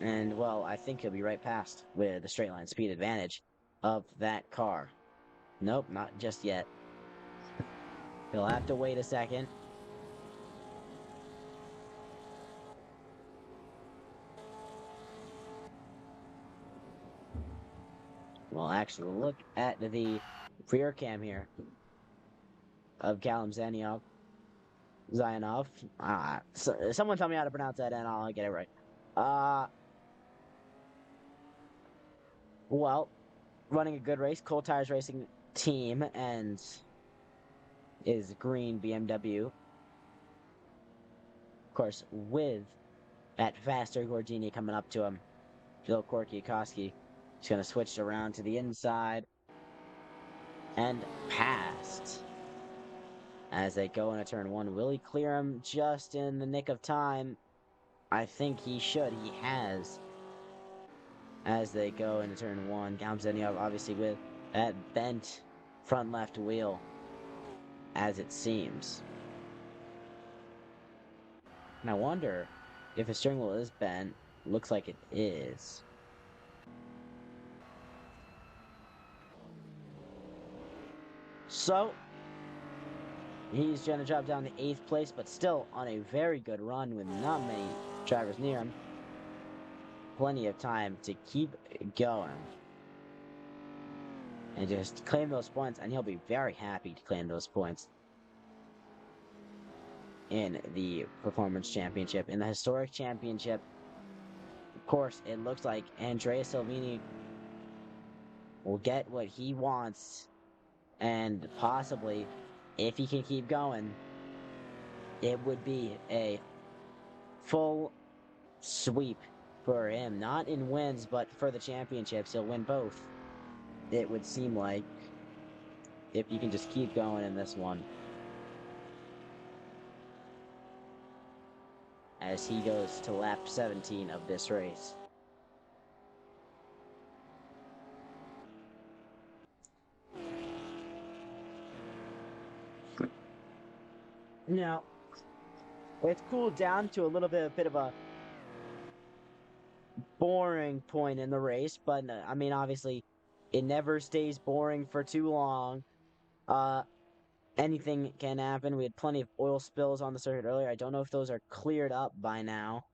And, well, I think he'll be right past with the straight line speed advantage of that car. Nope, not just yet. He'll have to wait a second. Well, actually, look at the rear cam here of Galamzeniov. Zionov. Someone tell me how to pronounce that and I'll get it right. Well, running a good race, Cold Tires Racing team, and is green BMW. Of course, with that faster Gordini coming up to him. Phil Korkikoski. He's going to switch around to the inside. And past. As they go into turn 1, will he clear him just in the nick of time? I think he should. He has. As they go into turn one, Galmzeniov obviously with that bent front left wheel, as it seems. And I wonder if his steering wheel is bent. Looks like it is. So, he's trying to drop down to 8th place, but still on a very good run with not many drivers near him. Plenty of time to keep going. And just claim those points, and he'll be very happy to claim those points in the Performance Championship. In the Historic Championship, of course, it looks like Andrea Silvini will get what he wants, and possibly, if he can keep going, it would be a full sweep for him. Not in wins, but for the championships. He'll win both, it would seem like, if he can just keep going in this one. As he goes to lap 17 of this race. Now, it's cooled down to a bit of a boring point in the race, but I mean, obviously, it never stays boring for too long. Anything can happen. We had plenty of oil spills on the circuit earlier. I don't know if those are cleared up by now.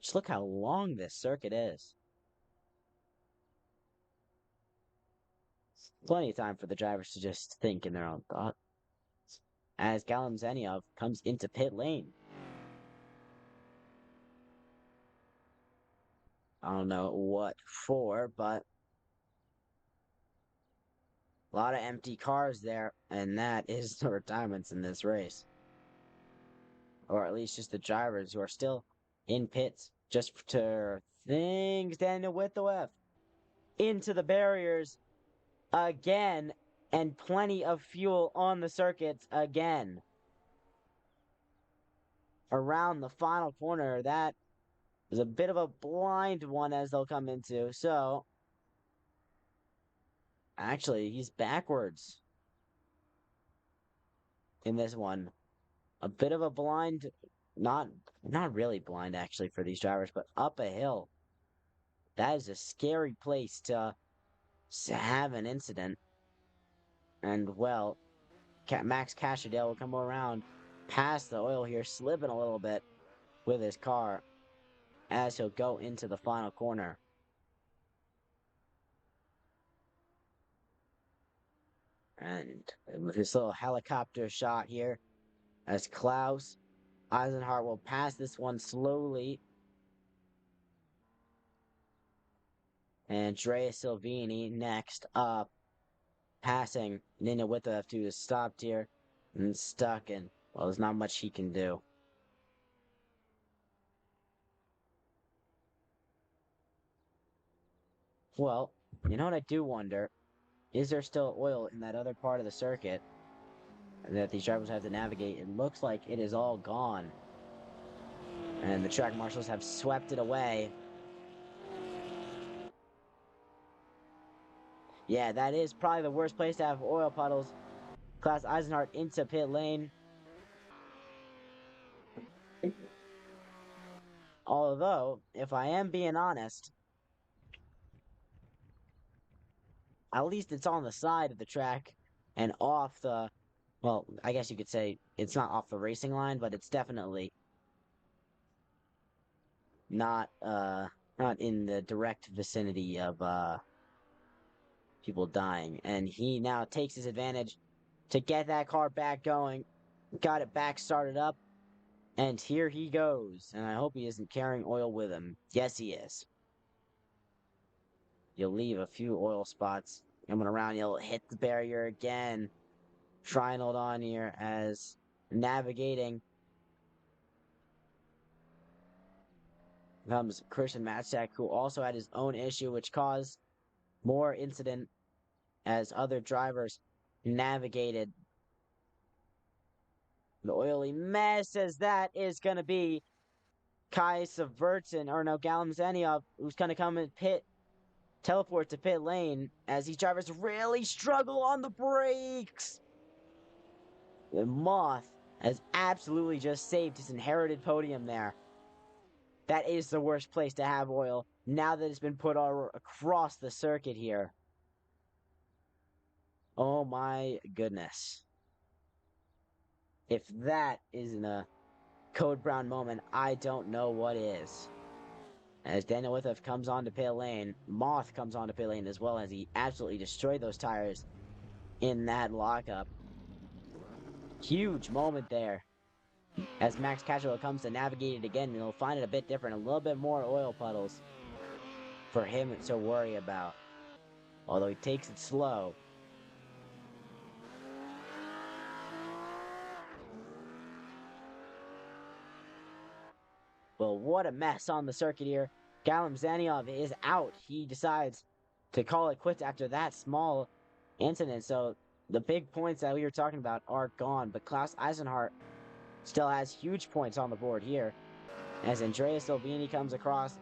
Just look how long this circuit is. Plenty of time for the drivers to just think in their own thought. As Galmzeniov comes into pit lane. I don't know what for, but a lot of empty cars there, and that is the retirements in this race. Or at least just the drivers who are still in pits just to things. Daniel with the F into the barriers again, and plenty of fuel on the circuits again. Around the final corner, that is a bit of a blind one as they'll come into. So, actually, he's backwards in this one. A bit of a blind, not really blind actually for these drivers, but up a hill. That is a scary place to have an incident. And, well, Max Cashadale will come around past the oil here, slipping a little bit with his car as he'll go into the final corner. And with this little helicopter shot here, as Klaus Eisenhart will pass this one slowly. And Andrea Silvini next up, passing Nina Withoff, who is stopped here and stuck, and, well, there's not much he can do. Well, you know what I do wonder? Is there still oil in that other part of the circuit that these drivers have to navigate? It looks like it is all gone. And the track marshals have swept it away. Yeah, that is probably the worst place to have oil puddles. Klaus Eisenhart into pit lane. Although, if I am being honest, at least it's on the side of the track and off the, well, I guess you could say it's not off the racing line, but it's definitely not not in the direct vicinity of people dying. And he now takes his advantage to get that car back going. Got it back started up. And here he goes. And I hope he isn't carrying oil with him. Yes, he is. You'll leave a few oil spots coming around. You'll hit the barrier again. Try and hold on here as navigating comes Christian Matzak, who also had his own issue, which caused more incident as other drivers navigated The oily mess, as that is going to be Kai Subvertin, or no, Galem Zaniov, who's going to come and teleport to pit lane as these drivers really struggle on the brakes. The Moth has absolutely just saved his inherited podium there. That is the worst place to have oil now that it's been put all across the circuit here. Oh my goodness. If that isn't a Code Brown moment, I don't know what is. As Daniel Withef comes onto pit lane, Moth comes onto pit lane as well, as he absolutely destroyed those tires in that lockup. Huge moment there. As Max Casual comes to navigate it again, he'll find it a bit different, a little bit more oil puddles for him to worry about. Although he takes it slow. Well, what a mess on the circuit here. Galem Zaniov is out. He decides to call it quits after that small incident. So the big points that we were talking about are gone. But Klaus Eisenhart still has huge points on the board here. As Andrea Silvini comes across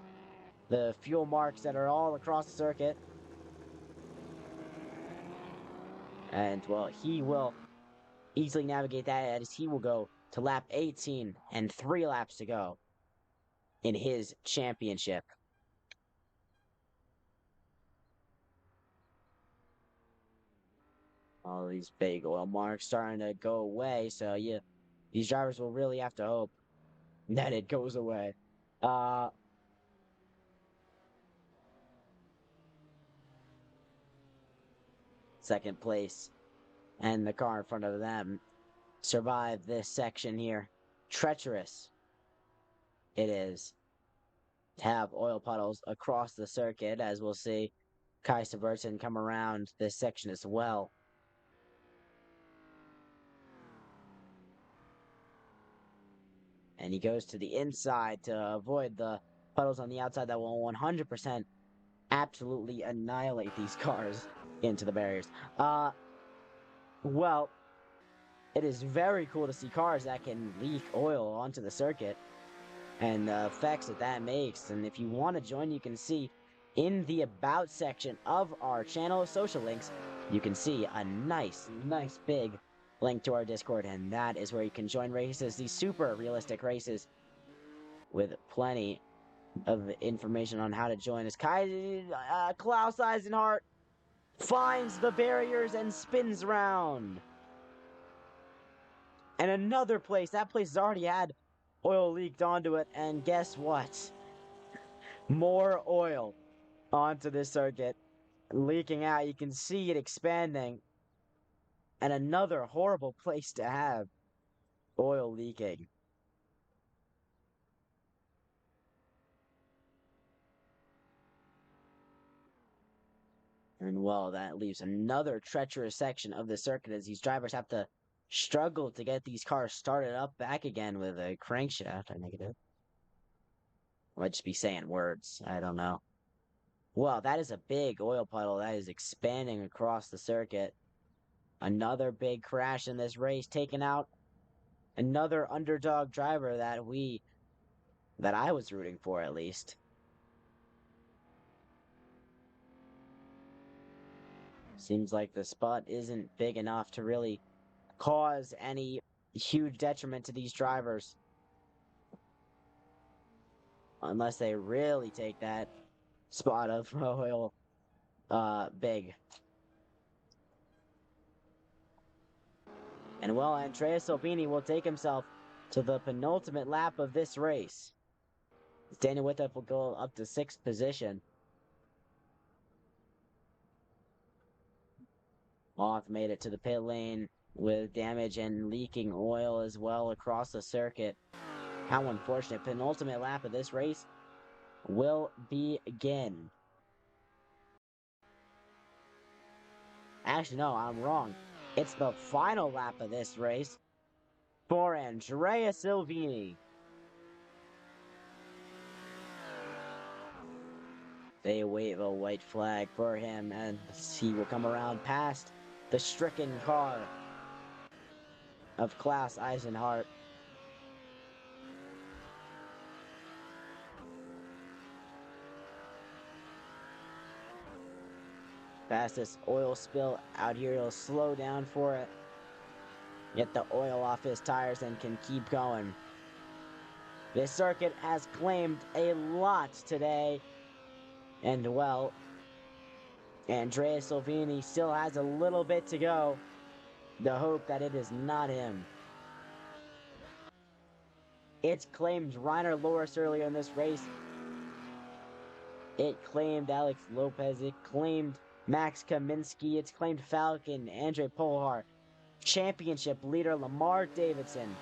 the fuel marks that are all across the circuit. And, well, he will easily navigate that as he will go to lap 18 and 3 laps to go in his championship. All these big oil marks starting to go away, so yeah, these drivers will really have to hope that it goes away. Second place and the car in front of them survive this section here. Treacherous it is to have oil puddles across the circuit, as we'll see Kai Severson come around this section as well. And he goes to the inside to avoid the puddles on the outside that will 100% absolutely annihilate these cars into the barriers. Well, it is very cool to see cars that can leak oil onto the circuit and the effects that makes. And if you want to join, you can see in the About section of our channel social links, you can see a nice big link to our Discord, and that is where you can join races, these super realistic races, with plenty of information on how to join us. Klaus Eisenhart finds the barriers and spins around. And another place, that place has already had oil leaked onto it, and guess what? More oil onto this circuit, leaking out. You can see it expanding. And another horrible place to have oil leaking. And well, that leaves another treacherous section of the circuit as these drivers have to struggle to get these cars started up back again with a crankshaft. I negative. I might just be saying words. I don't know. Well, that is a big oil puddle that is expanding across the circuit. Another big crash in this race, taking out another underdog driver that I was rooting for, at least. Seems like the spot isn't big enough to really cause any huge detriment to these drivers. Unless they really take that spot of oil big. And well, Andrea Silvini will take himself to the penultimate lap of this race. Daniel Withef will go up to 6th position. Moth made it to the pit lane with damage and leaking oil as well across the circuit. How unfortunate. Penultimate lap of this race will begin. Actually, no, I'm wrong. It's the final lap of this race for Andrea Silvini. They wave a white flag for him, and he will come around past the stricken car. of Klaus Eisenhart. Past this oil spill out here, he'll slow down for it. Get the oil off his tires and can keep going. This circuit has claimed a lot today. And well, Andrea Silvini still has a little bit to go. The hope that it is not him. It's claimed Rainer Loris earlier in this race. It claimed Alex Lopez. It claimed Max Kaminsky. It's claimed Falcon, Andre Polhar. Championship leader Lamar Davidson.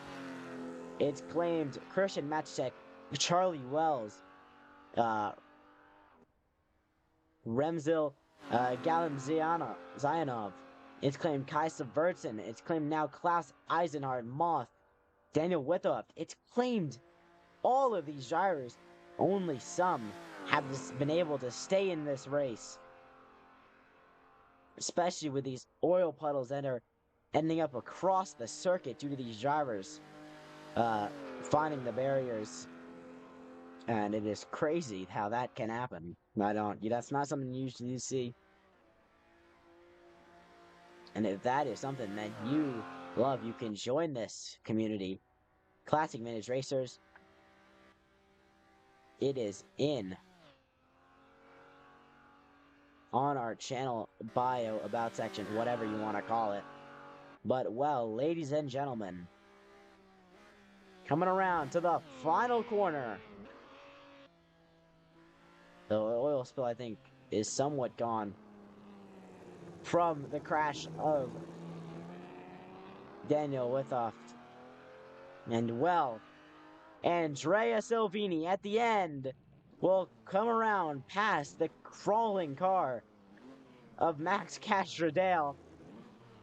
It's claimed Christian Matchek, Charlie Wells, Remzil Zayanov. It's claimed Kaisa Vertzen. It's claimed now Klaus Eisenhart, Moth, Daniel Withoft. It's claimed all of these drivers. Only some have been able to stay in this race. Especially with these oil puddles that are ending up across the circuit due to these drivers finding the barriers. And it is crazy how that can happen. That's not something you usually see. And if that is something that you love, you can join this community. Classic Vintage Racers. It is on our channel bio, about section, whatever you want to call it. But well, ladies and gentlemen, coming around to the final corner. The oil spill, I think, is somewhat gone from the crash of Daniel Withoft. And well, Andrea Silvini at the end will come around past the crawling car of Max Castrodale,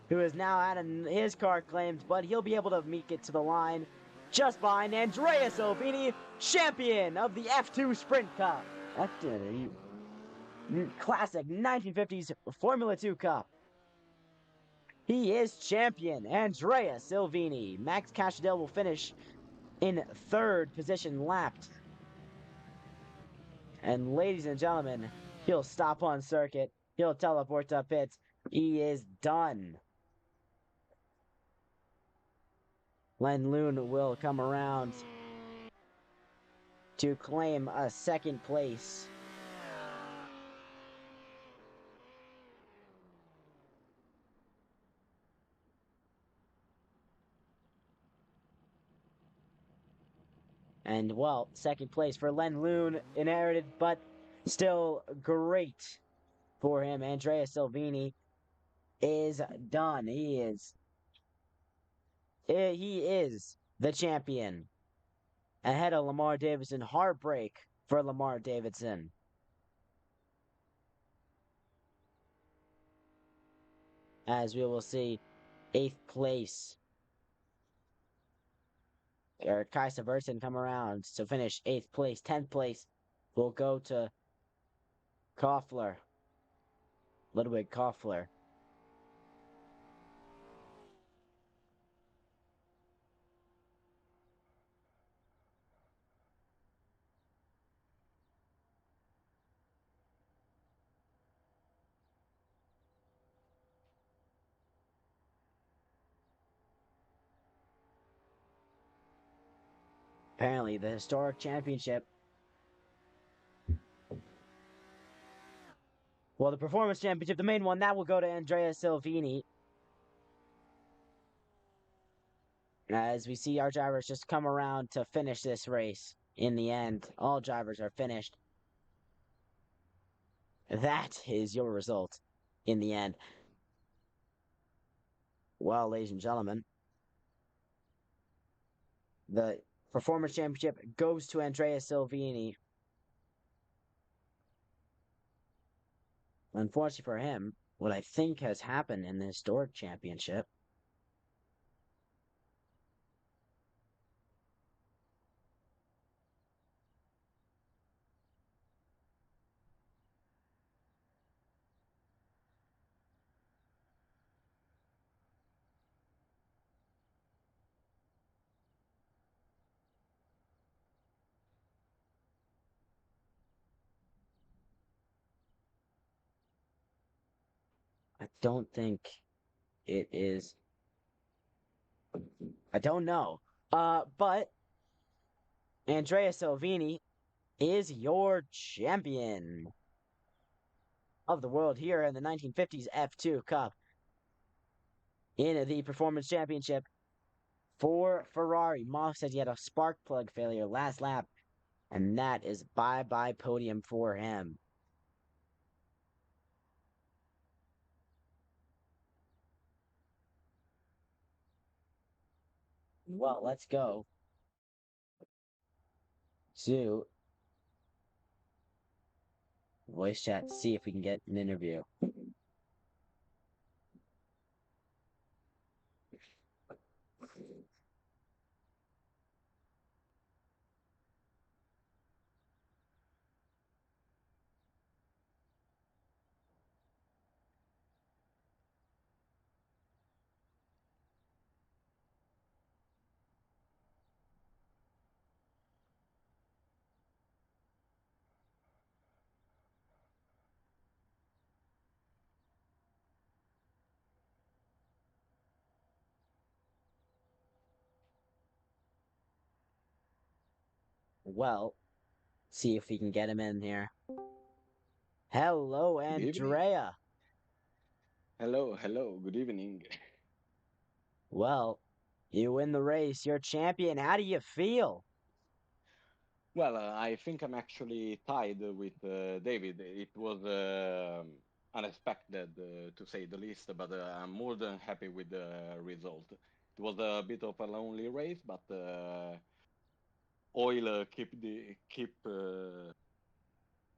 who is now out of his car claimed, but he'll be able to make it to the line just behind Andrea Silvini, champion of the F2 Sprint Cup. Classic 1950s Formula 2 Cup. He is champion, Andrea Silvini. Max Castrodale will finish in third position, lapped. And ladies and gentlemen, he'll stop on circuit. He'll teleport to pits. He is done. Len Loon will come around to claim a second place. And well, second place for Len Loon, inherited, but still great for him. Andrea Silvini is done. He is the champion. Ahead of Lamar Davidson. Heartbreak for Lamar Davidson. As we will see, 8th place. Kaisa Vertzen come around to finish 8th place. 10th place will go to Koffler. Ludwig Koffler. Apparently, the historic championship. Well, the performance championship, the main one, that will go to Andrea Silvini. As we see our drivers just come around to finish this race. In the end, all drivers are finished. That is your result in the end. Well, ladies and gentlemen, the performance championship goes to Andrea Silvini. Unfortunately for him, what I think has happened in the historic championship don't think it is. I don't know. But Andrea Salvini is your champion of the world here in the 1950s F2 Cup in the Performance Championship for Ferrari. Moff says he had a spark plug failure last lap, and that is bye-bye podium for him. Well, let's go to voice chat, see if we can get an interview. Well, see if we can get him in here. Hello, Good evening. Andrea. Hello, hello. Good evening. Well, you win the race. You're champion. How do you feel? Well, I think I'm actually tied with David. It was unexpected, to say the least, but I'm more than happy with the result. It was a bit of a lonely race, but oil keep.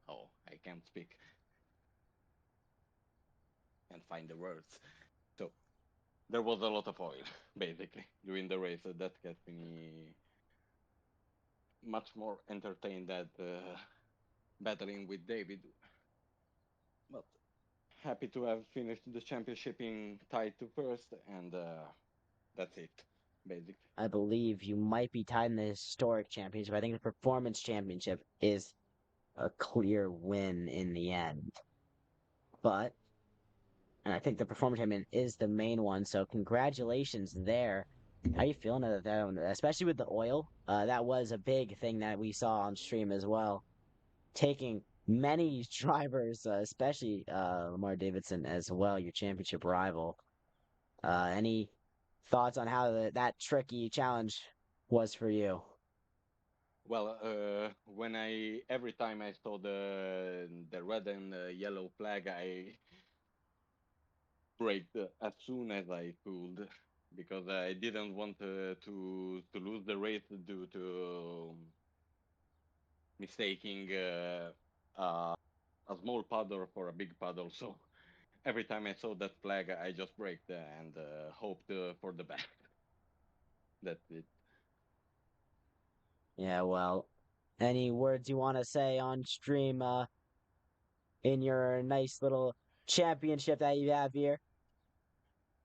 Oh, I can't speak and find the words. So there was a lot of oil, basically, during the race. That gets me much more entertained than battling with David. But happy to have finished the championship in tied to first, and that's it, basically. I believe you might be tied in the historic championship. I think the performance championship is a clear win in the end. But and I think the performance champion is the main one. So congratulations there. How you feeling about that one? Especially with the oil? That was a big thing that we saw on stream as well. Taking many drivers, especially Lamar Davidson as well, your championship rival. Any thoughts on how that tricky challenge was for you? Well, when I every time I saw the red and yellow flag, I braked as soon as I could because I didn't want to lose the race due to mistaking a small puddle for a big puddle. So every time I saw that flag, I just braked and hoped for the best. That's it. Yeah, well, any words you want to say on stream in your nice little championship that you have here?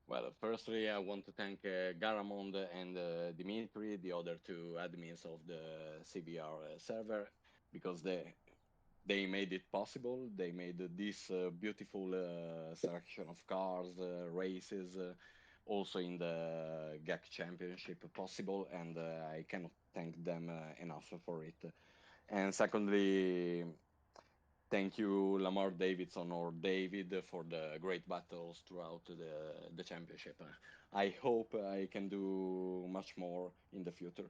Well, firstly, I want to thank Garamond and Dimitri, the other two admins of the CBR server, because they made it possible. They made this beautiful selection of cars, races, also in the GAC Championship possible, and I cannot thank them enough for it. And secondly, thank you, Lamar Davidson or David, for the great battles throughout the championship. I hope I can do much more in the future.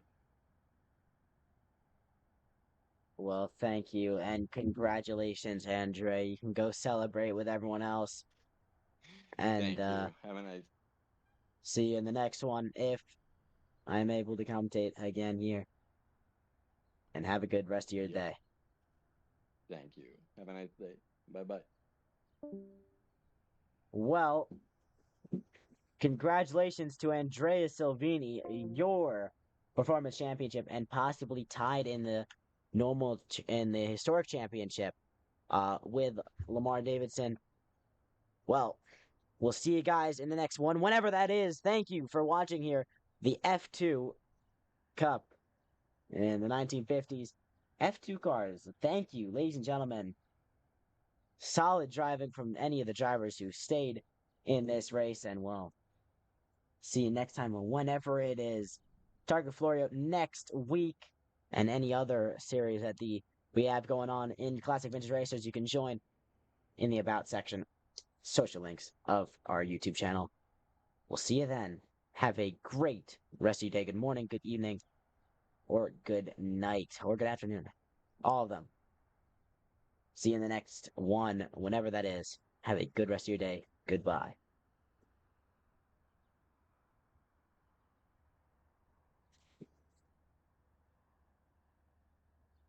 Well, thank you and congratulations, Andre. You can go celebrate with everyone else and Thank you. Have a nice. see you in the next one if I'm able to commentate again here. And have a good rest of your Yep. day. Thank you. Have a nice day. Bye bye. Well, congratulations to Andrea Silvini, your performance championship, and possibly tied in the in the historic championship with Lamar Davidson. Well, we'll see you guys in the next one, whenever that is. Thank you for watching here, the F2 Cup in the 1950s. F2 cars. Thank you, ladies and gentlemen. Solid driving from any of the drivers who stayed in this race, and we'll see you next time, whenever it is. Target Florio next week, and any other series that we have going on in Classic Vintage Racers, you can join in the About section, social links of our YouTube channel. We'll see you then. Have a great rest of your day. Good morning, good evening, or good night, or good afternoon. All of them. See you in the next one, whenever that is. Have a good rest of your day. Goodbye.